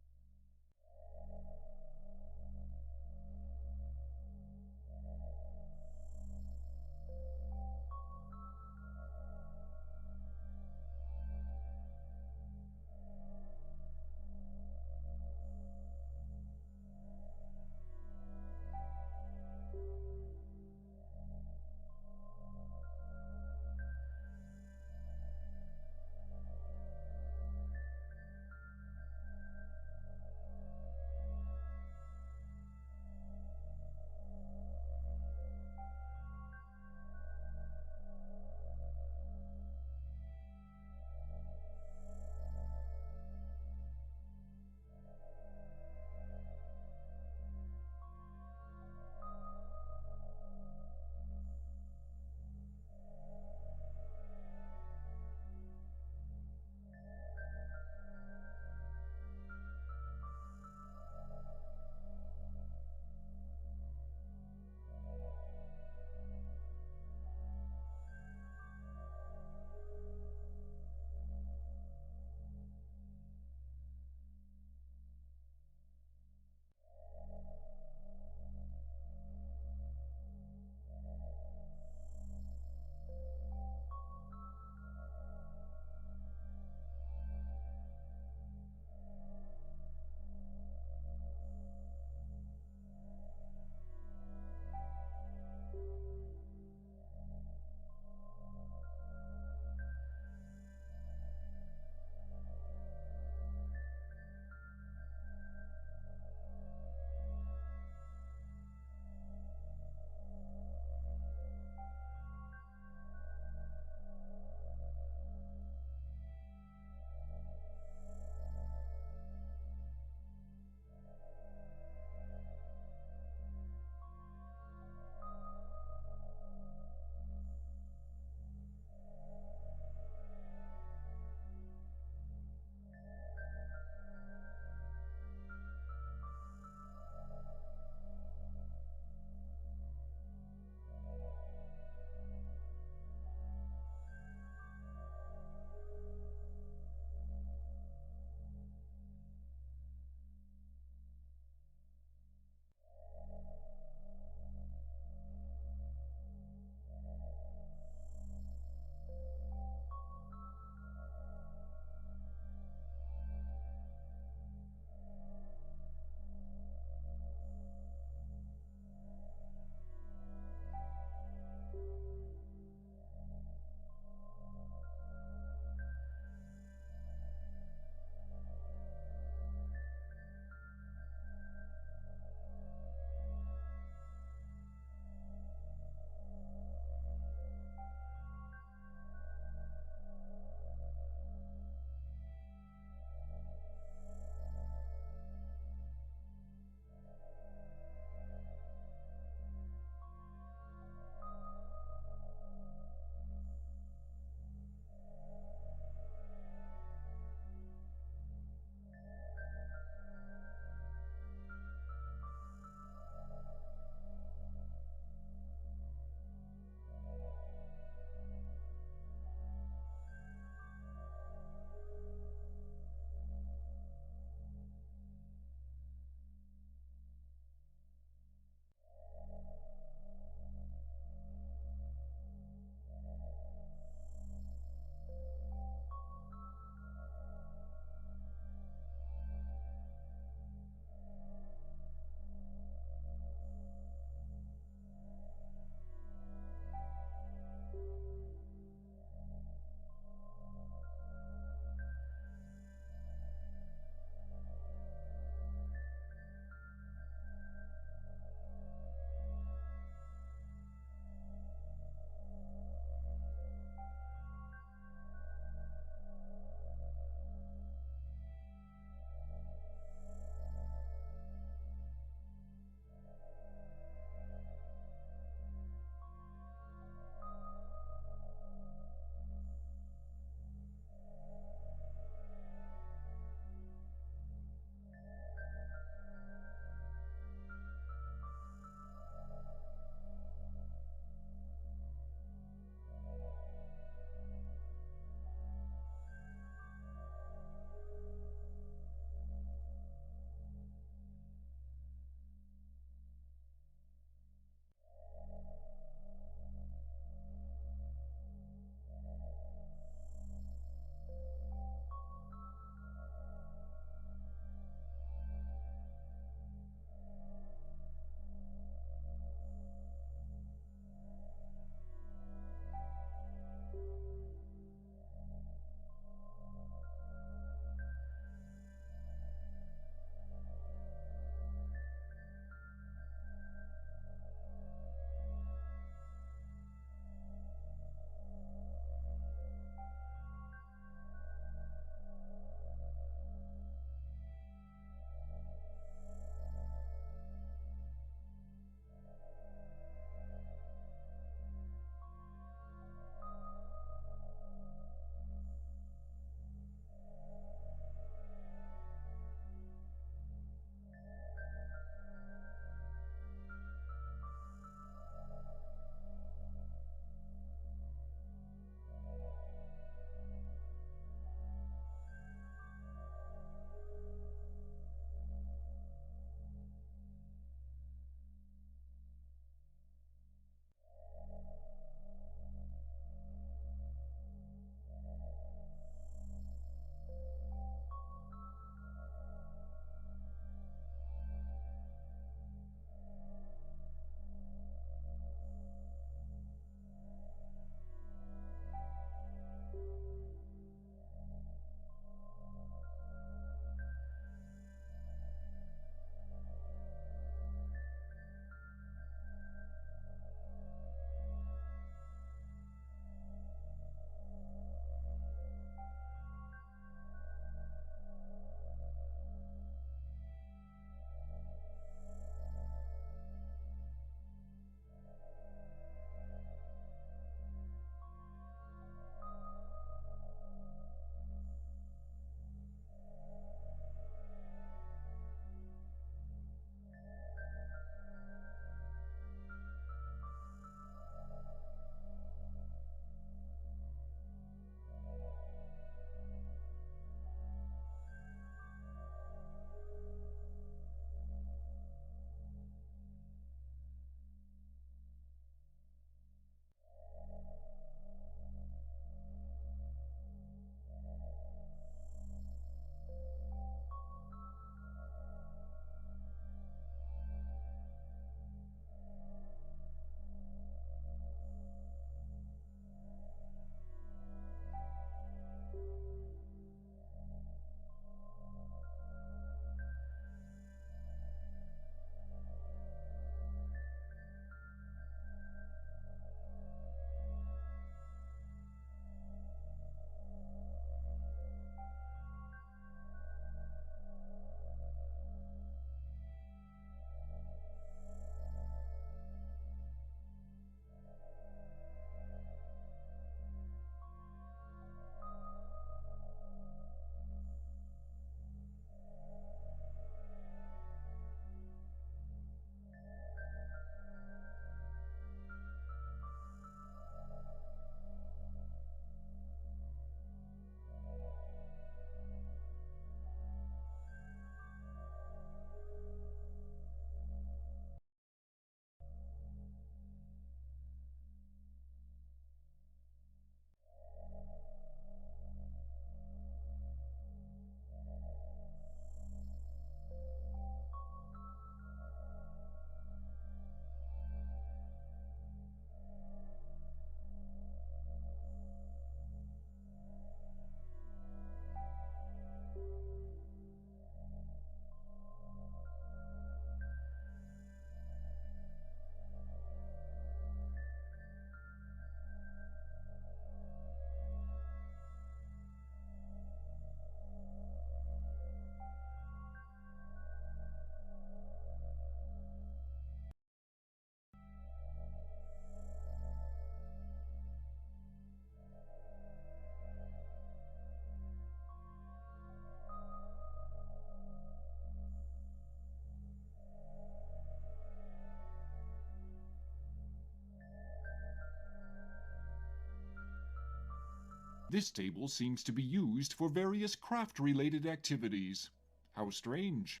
This table seems to be used for various craft-related activities. How strange.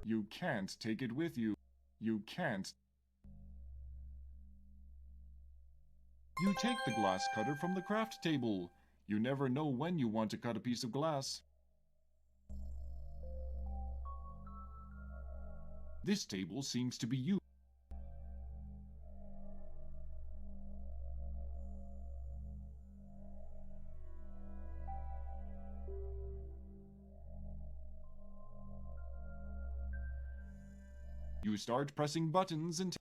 You can't take it with you. You can't. You take the glass cutter from the craft table. You never know when you want to cut a piece of glass. This table seems to be used. You start pressing buttons until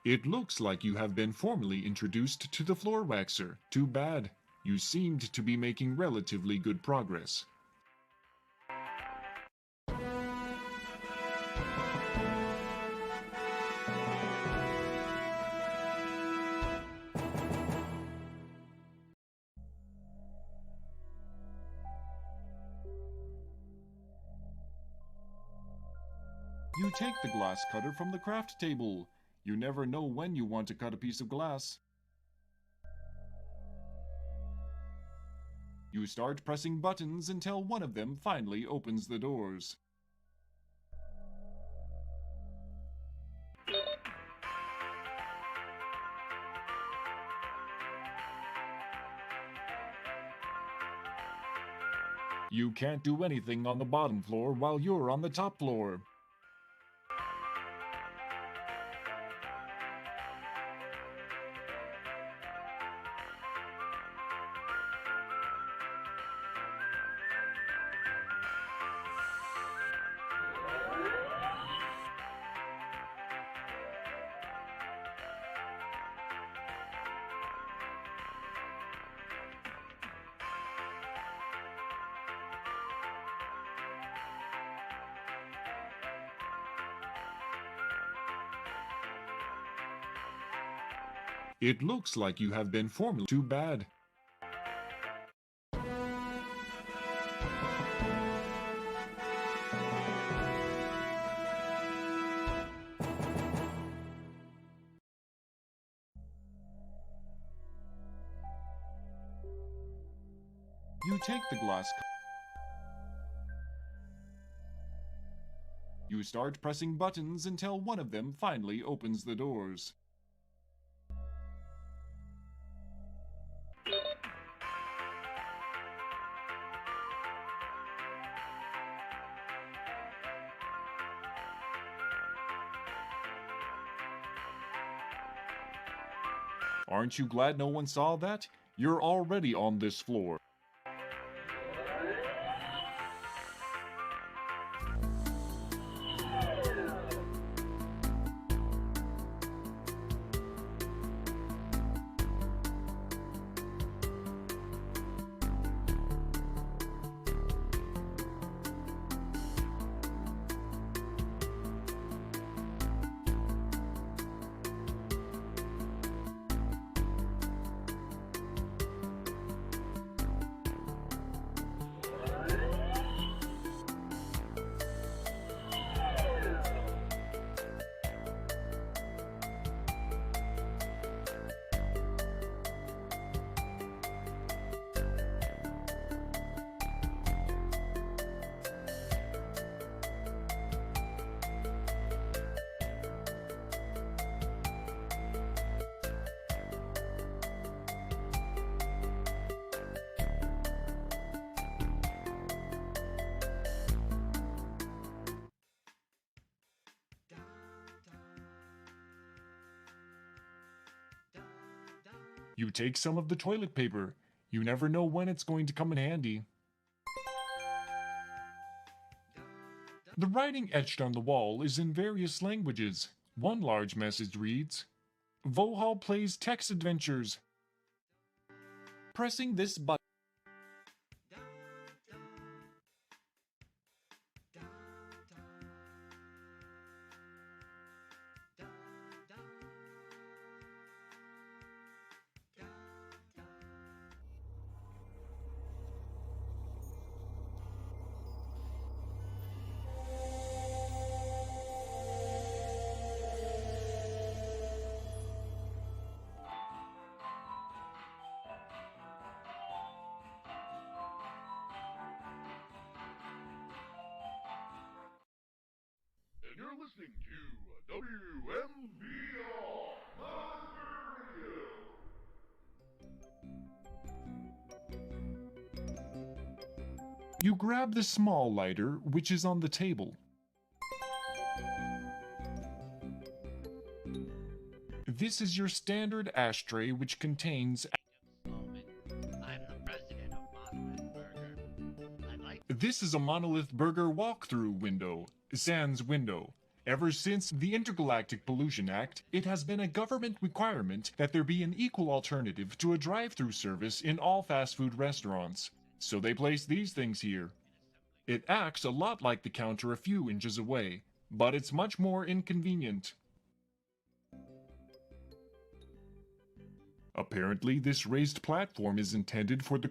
It looks like you have been formally introduced to the floor waxer. Too bad. You seemed to be making relatively good progress. You take the glass cutter from the craft table. You never know when you want to cut a piece of glass. You start pressing buttons until one of them finally opens the doors. You can't do anything on the bottom floor while you're on the top floor. It looks like you have been formally too bad. You take the glass. You start pressing buttons until one of them finally opens the doors. Aren't you glad no one saw that? You're already on this floor. You take some of the toilet paper. You never know when it's going to come in handy. The writing etched on the wall is in various languages. One large message reads, Vohal plays text adventures. Pressing this button. And you're listening to WMBR Radio. You grab the small lighter, which is on the table. This is your standard ashtray, which contains... This is a Monolith Burger walkthrough window, sans window. Ever since the Intergalactic Pollution Act, it has been a government requirement that there be an equal alternative to a drive-through service in all fast food restaurants. So they place these things here. It acts a lot like the counter a few inches away, but it's much more inconvenient. Apparently, this raised platform is intended for the...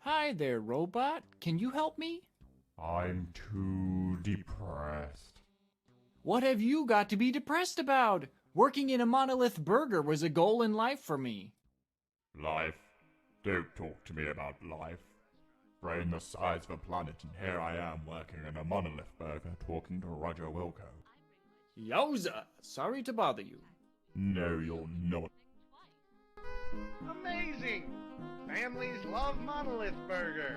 Hi there, robot. Can you help me? I'm too depressed. What have you got to be depressed about? Working in a Monolith Burger was a goal in life for me. Life? Don't talk to me about life. Brain the size of a planet, and here I am working in a Monolith Burger talking to Roger Wilco. Yowza! Sorry to bother you. No, you're not. Amazing! Families love Monolith Burger.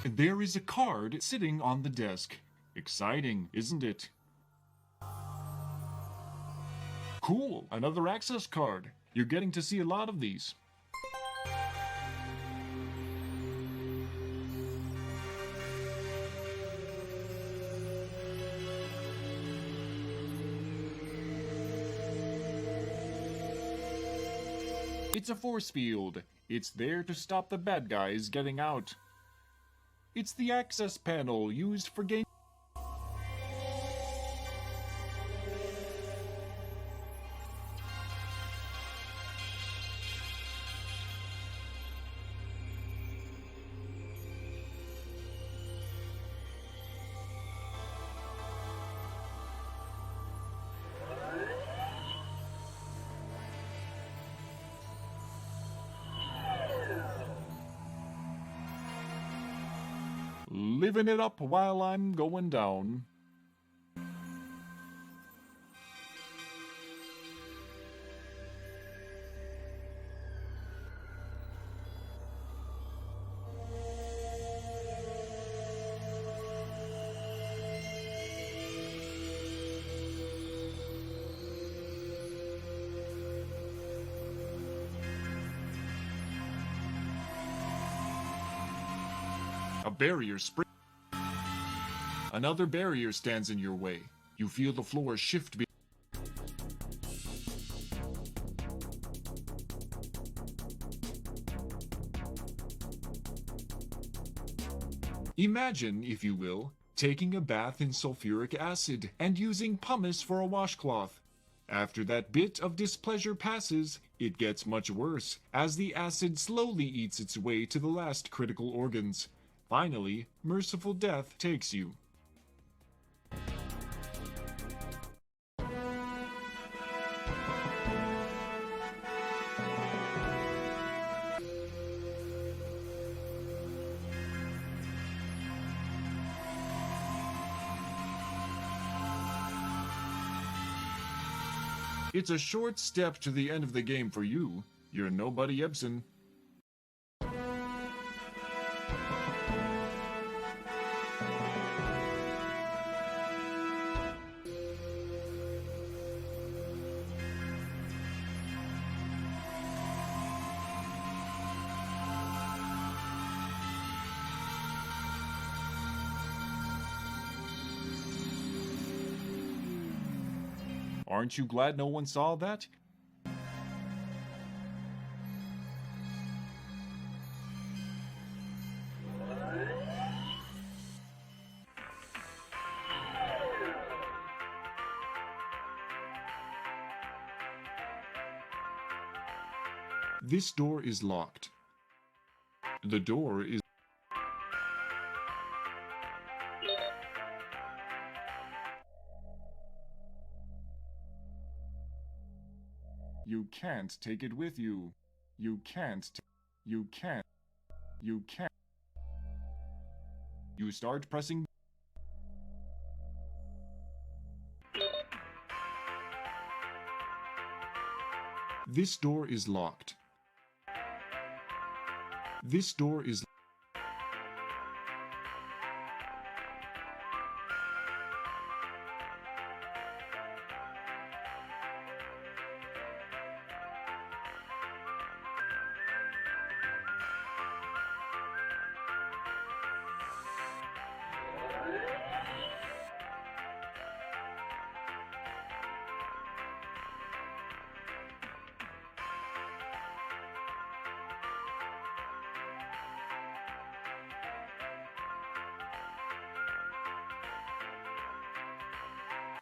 There is a card sitting on the desk. Exciting, isn't it? Cool, another access card. You're getting to see a lot of these. It's a force field. It's there to stop the bad guys getting out. It's the access panel used for game. Living it up while I'm going down. A barrier springs. Another barrier stands in your way. You feel the floor shift. Imagine, if you will, taking a bath in sulfuric acid and using pumice for a washcloth. After that bit of displeasure passes, it gets much worse, as the acid slowly eats its way to the last critical organs. Finally, merciful death takes you. It's a short step to the end of the game for you. You're nobody Ibsen. Aren't you glad no one saw that? This door is locked. The door is... You can't take it with you. You can't. You can't. You can't. You start pressing. This door is locked. This door is...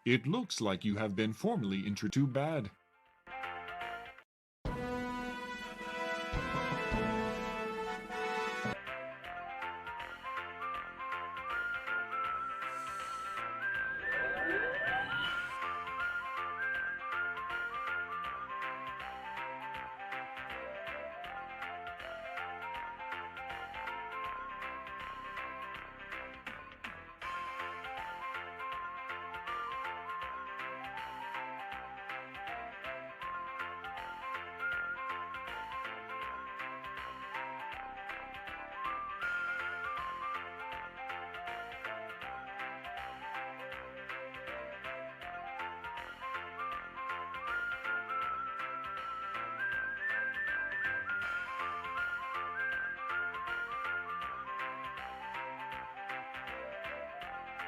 It looks like you have been formally introduced. Too bad.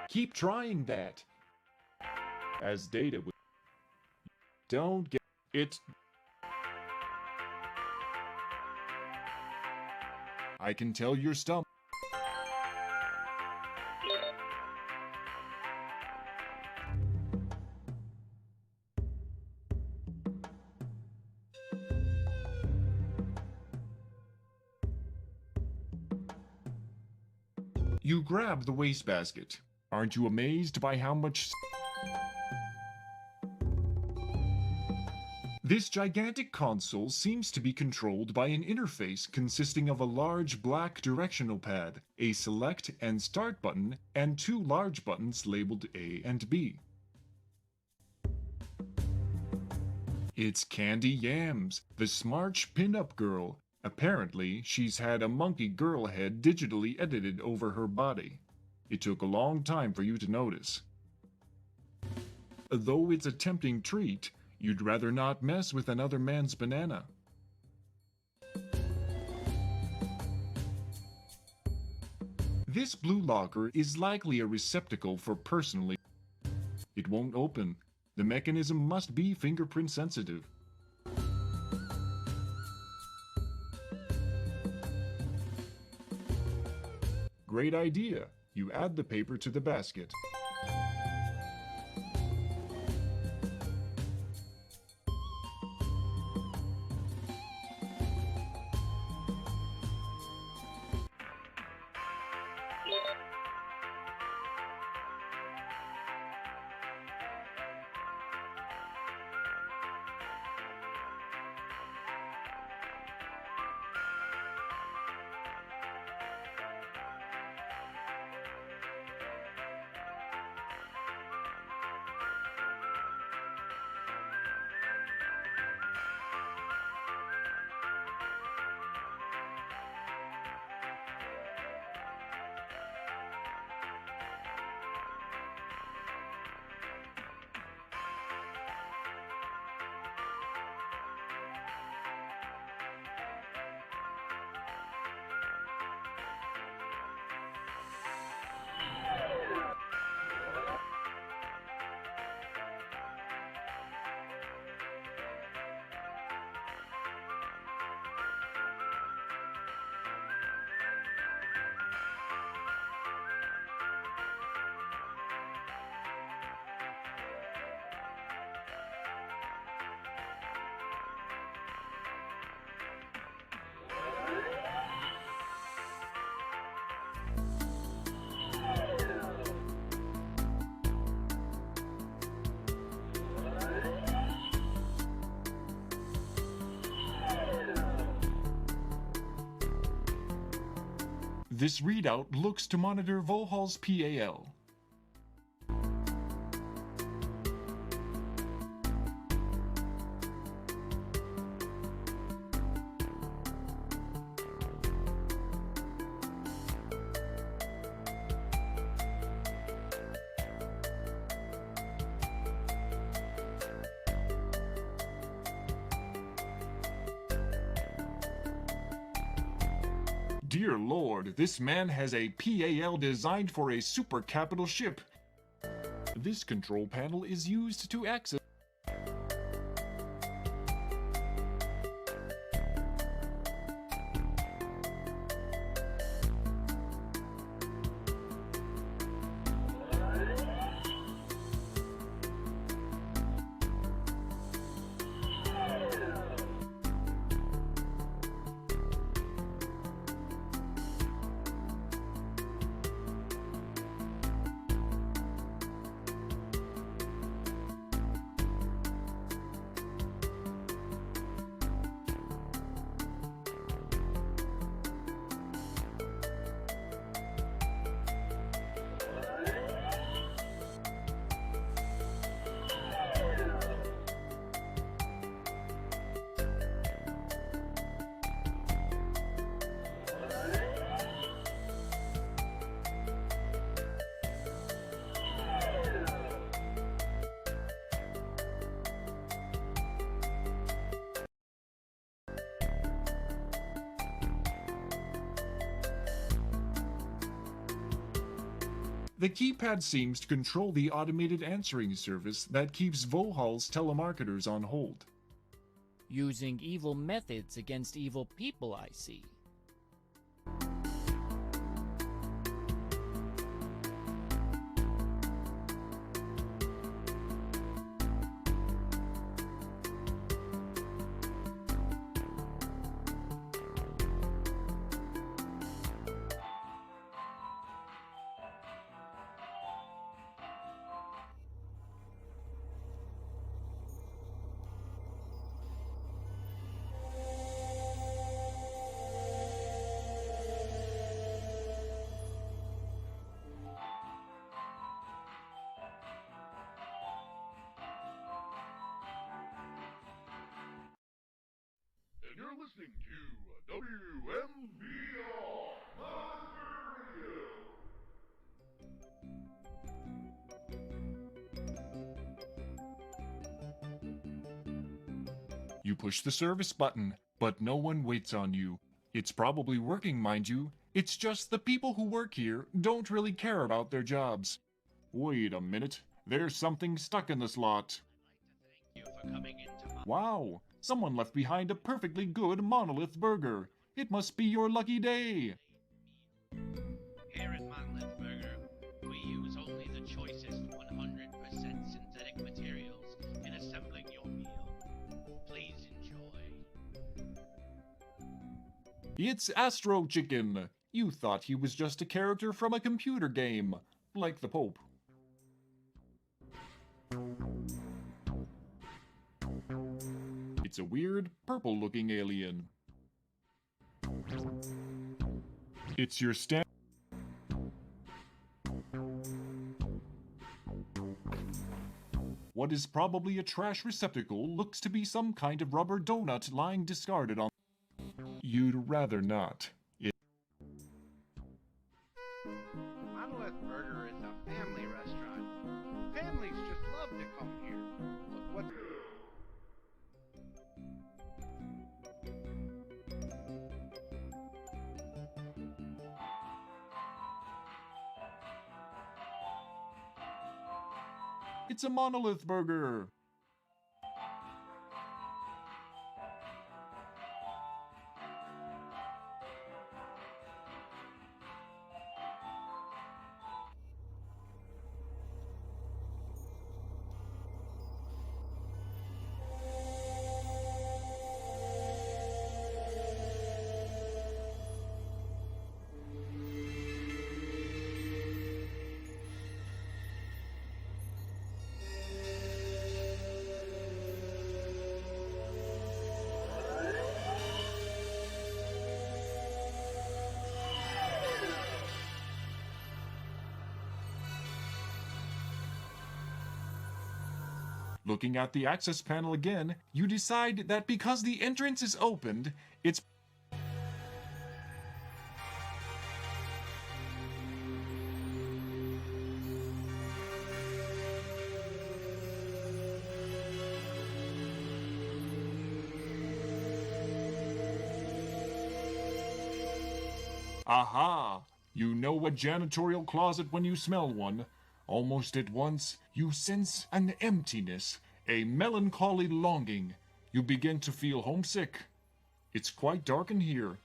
Keep trying that. As Data would... Don't get it. I can tell you're stumped. You grab the wastebasket. Aren't you amazed by how much... This gigantic console seems to be controlled by an interface consisting of a large black directional pad, a select and start button, and two large buttons labeled A and B. It's Candy Yams, the Smarch pin-up girl. Apparently, she's had a monkey girl head digitally edited over her body. It took a long time for you to notice. Though it's a tempting treat, you'd rather not mess with another man's banana. This blue locker is likely a receptacle for personally. It won't open. The mechanism must be fingerprint sensitive. Great idea. You add the paper to the basket. This readout looks to monitor Vohal's PAL. Dear Lord, this man has a PAL designed for a super capital ship. This control panel is used to access. The keypad seems to control the automated answering service that keeps Vohal's telemarketers on hold. Using evil methods against evil people, I see. And you're listening to WMBR Radio. You push the service button, but no one waits on you. It's probably working, mind you. It's just the people who work here don't really care about their jobs. Wait a minute. There's something stuck in the slot. Wow! Someone left behind a perfectly good monolith burger. It must be your lucky day. Here It's Astro Chicken. You thought he was just a character from a computer game, like the Pope. It's a weird, purple-looking alien. It's your What is probably a trash receptacle looks to be some kind of rubber donut lying discarded on. You'd rather not. Monolith Burger is a family restaurant. Families just love to come here. Look what... It's a monolith burger. Looking at the access panel again, you decide that because the entrance is opened, it's Aha! You know a janitorial closet when you smell one. Almost at once, you sense an emptiness, a melancholy longing. You begin to feel homesick. It's quite dark in here.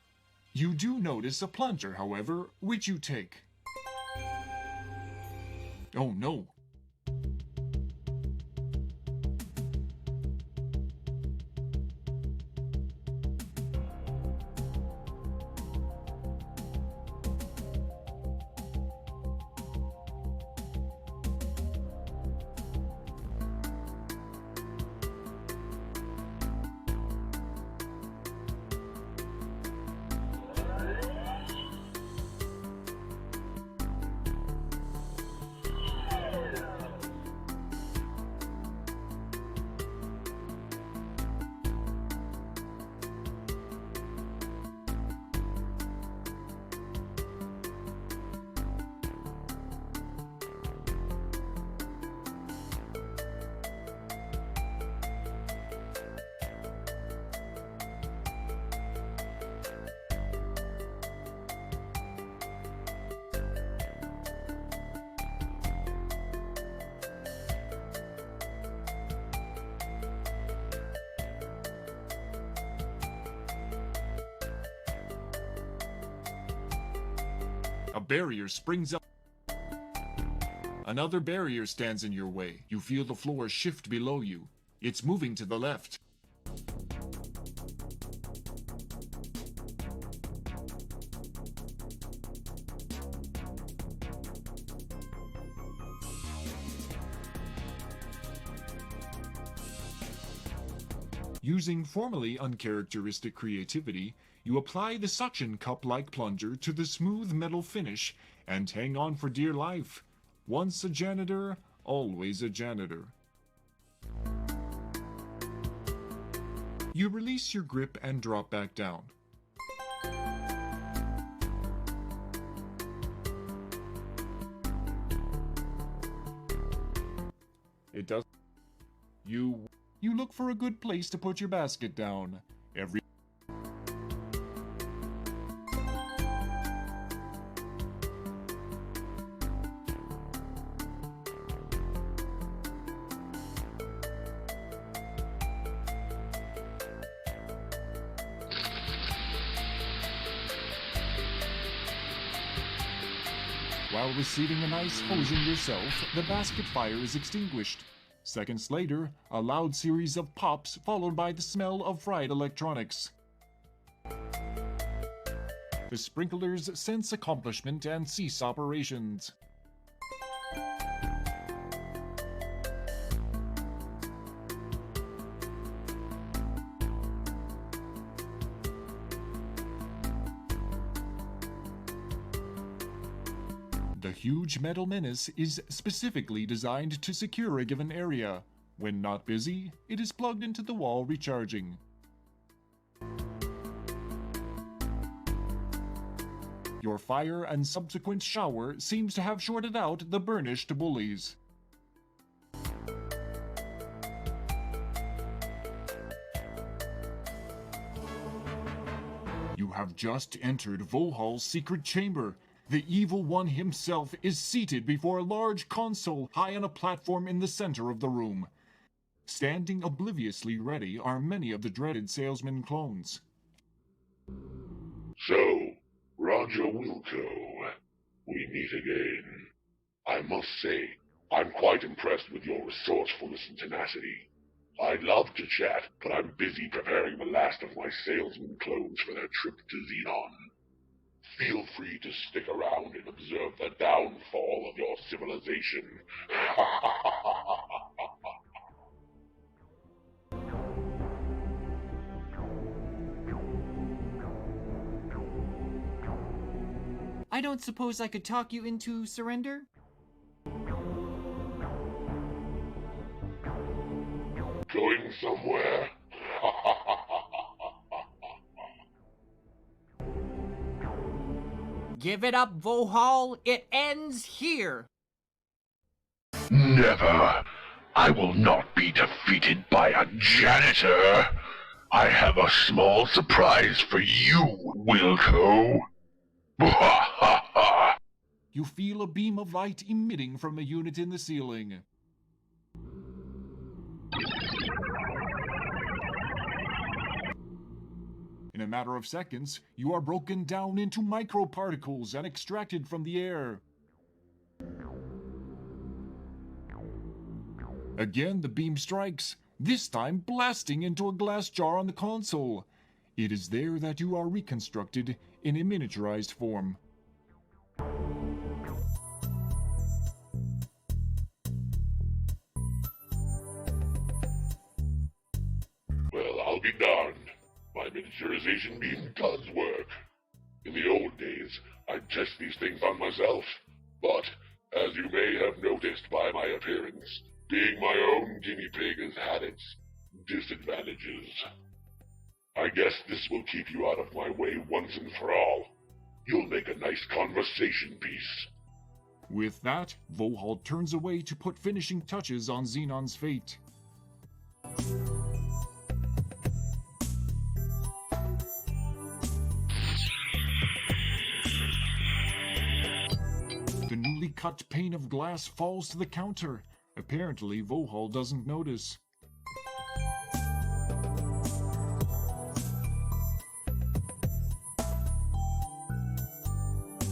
You do notice a plunger, however, which you take. Oh no! A barrier springs up. Another barrier stands in your way. You feel the floor shift below you. It's moving to the left. Using formerly uncharacteristic creativity, you apply the suction cup-like plunger to the smooth metal finish and hang on for dear life. Once a janitor, always a janitor. You release your grip and drop back down. It does. You look for a good place to put your basket down. While receiving a nice hosing yourself, the basket fire is extinguished. Seconds later, a loud series of pops followed by the smell of fried electronics. office sprinklers sense accomplishment and cease operations. The huge metal menace is specifically designed to secure a given area. When not busy, it is plugged into the wall recharging. Your fire and subsequent shower seems to have shorted out the burnished bullies. You have just entered Vohal's secret chamber. The evil one himself is seated before a large console high on a platform in the center of the room. Standing obliviously ready are many of the dreaded salesman clones. So, Roger Wilco, we meet again. I must say, I'm quite impressed with your resourcefulness and tenacity. I'd love to chat, but I'm busy preparing the last of my salesman clones for their trip to Xenon. Feel free to stick around and observe the downfall of your civilization. I don't suppose I could talk you into surrender? Going somewhere? Give it up, Vohal. It ends here. Never. I will not be defeated by a janitor. I have a small surprise for you, Wilco. You feel a beam of light emitting from a unit in the ceiling. In a matter of seconds, you are broken down into microparticles and extracted from the air. Again, the beam strikes, this time blasting into a glass jar on the console. It is there that you are reconstructed in a miniaturized form. Well, I'll be darned. My miniaturization beam does work. In the old days, I'd test these things on myself. But, as you may have noticed by my appearance, being my own guinea pig has had its disadvantages. I guess this will keep you out of my way once and for all. You'll make a nice conversation piece. With that, Vohal turns away to put finishing touches on Xenon's fate. The newly cut pane of glass falls to the counter. Apparently, Vohal doesn't notice.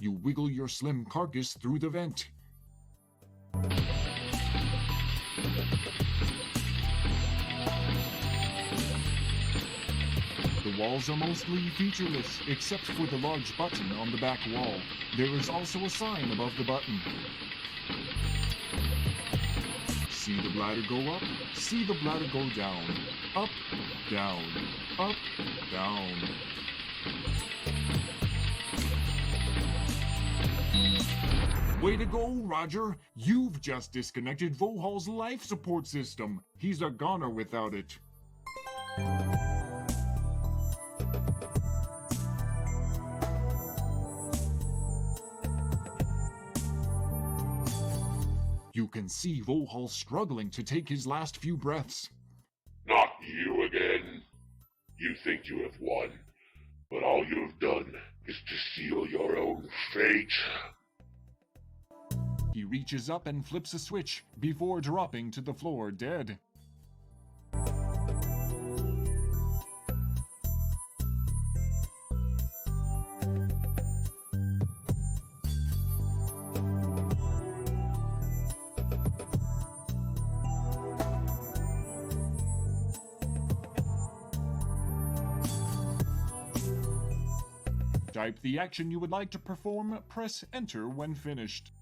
You wiggle your slim carcass through the vent. The walls are mostly featureless, except for the large button on the back wall. There is also a sign above the button. See the bladder go up, see the bladder go down. Up, down, up, down. Way to go, Roger! You've just disconnected Vohal's life support system. He's a goner without it. You can see Vohal struggling to take his last few breaths. Not you again. You think you have won, but all you've done is to seal your own fate. He reaches up and flips a switch before dropping to the floor dead. type the action you would like to perform, press Enter when finished.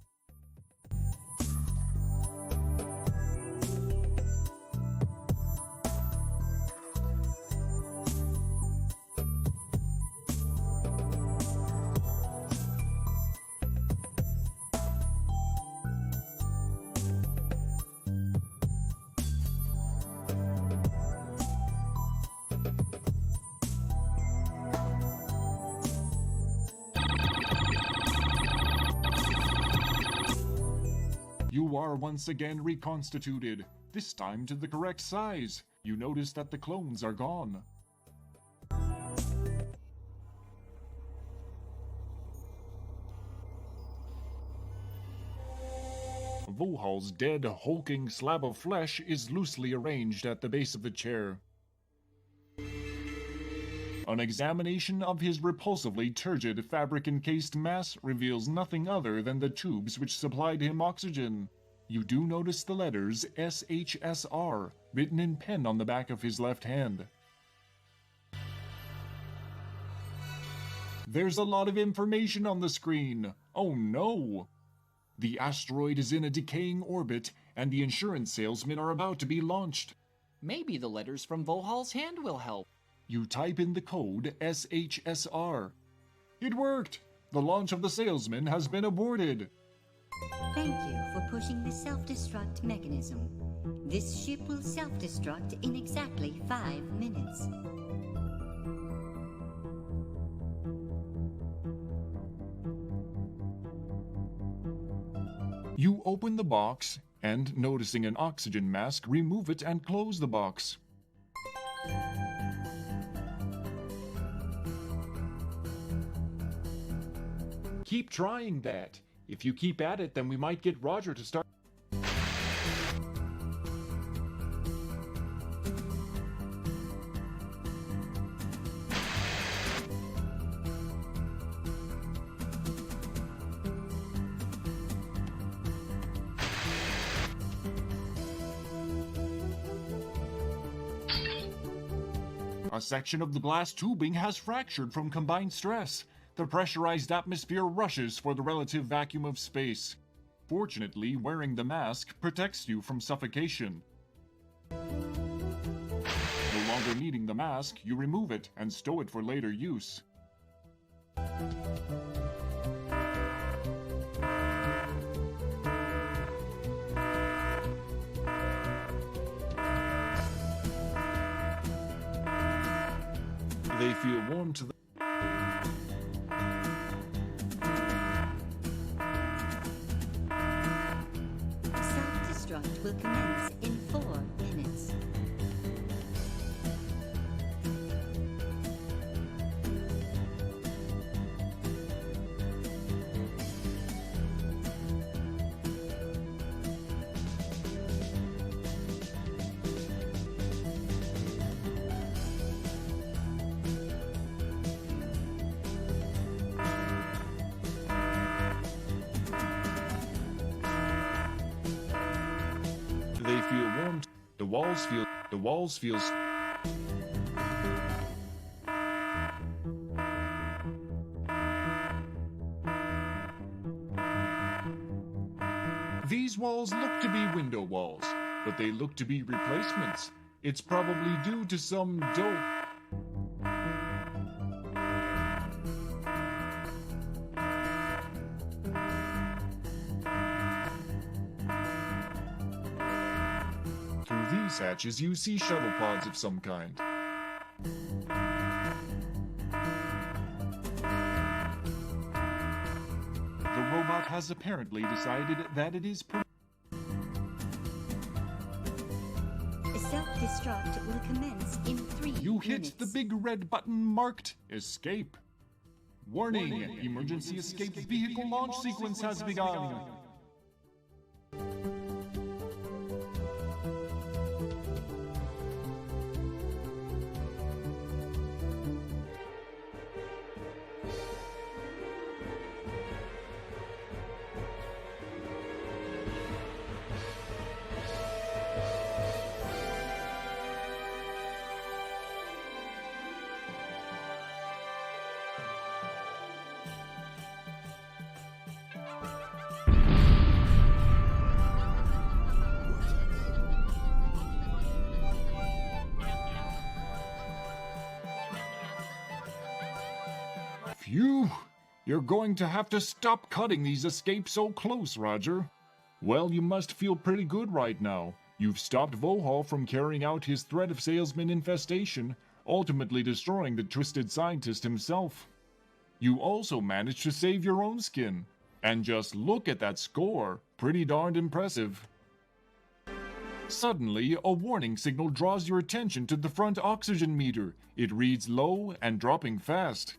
You are once again reconstituted, this time to the correct size. You notice that the clones are gone. Vohal's dead, hulking slab of flesh is loosely arranged at the base of the chair. An examination of his repulsively turgid fabric-encased mass reveals nothing other than the tubes which supplied him oxygen. You do notice the letters SHSR written in pen on the back of his left hand. There's a lot of information on the screen. Oh no! The asteroid is in a decaying orbit, and the insurance salesmen are about to be launched. Maybe the letters from Vohal's hand will help. You type in the code SHSR. It worked! The launch of the salesman has been aborted. Thank you for pushing the self-destruct mechanism. This ship will self-destruct in exactly 5 minutes. You open the box, and noticing an oxygen mask, remove it and close the box. Keep trying that. If you keep at it, then we might get Roger to start. A section of the glass tubing has fractured from combined stress. The pressurized atmosphere rushes for the relative vacuum of space. Fortunately, wearing the mask protects you from suffocation. No longer needing the mask, you remove it and stow it for later use. They feel warm to the Self-destruct will commence in 4 minutes. They feel warm. The walls feel. These walls look to be window walls, but they look to be replacements. It's probably due to some Through these hatches, you see shuttle pods of some kind. The robot has apparently decided that it is Self-destruct will commence in 3 minutes. You hit the big red button marked Escape. Warning, emergency escape vehicle launch sequence has begun. Phew! You're going to have to stop cutting these escapes so close, Roger. Well, you must feel pretty good right now. You've stopped Vohal from carrying out his threat of salesman infestation, ultimately destroying the twisted scientist himself. You also managed to save your own skin. And just look at that score. Pretty darned impressive. Suddenly, a warning signal draws your attention to the front oxygen meter. It reads low and dropping fast.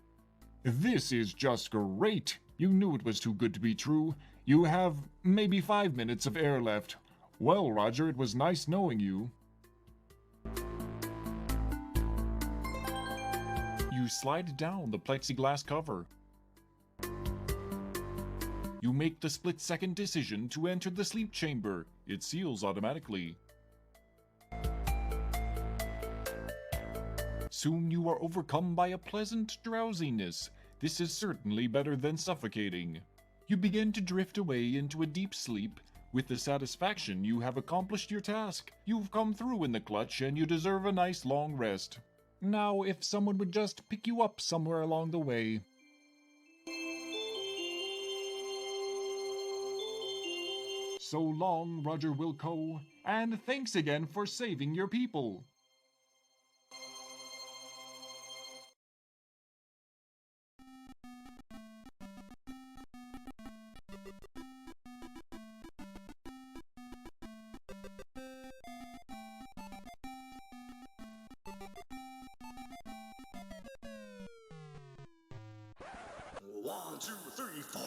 This is just great. You knew it was too good to be true. You have maybe 5 minutes of air left. Well, Roger, it was nice knowing you. You slide down the plexiglass cover. You make the split-second decision to enter the sleep chamber. It seals automatically. Soon you are overcome by a pleasant drowsiness. This is certainly better than suffocating. You begin to drift away into a deep sleep. With the satisfaction you have accomplished your task. You've come through in the clutch and you deserve a nice long rest. Now, if someone would just pick you up somewhere along the way. So long, Roger Wilco, and thanks again for saving your people. One, two, three, four.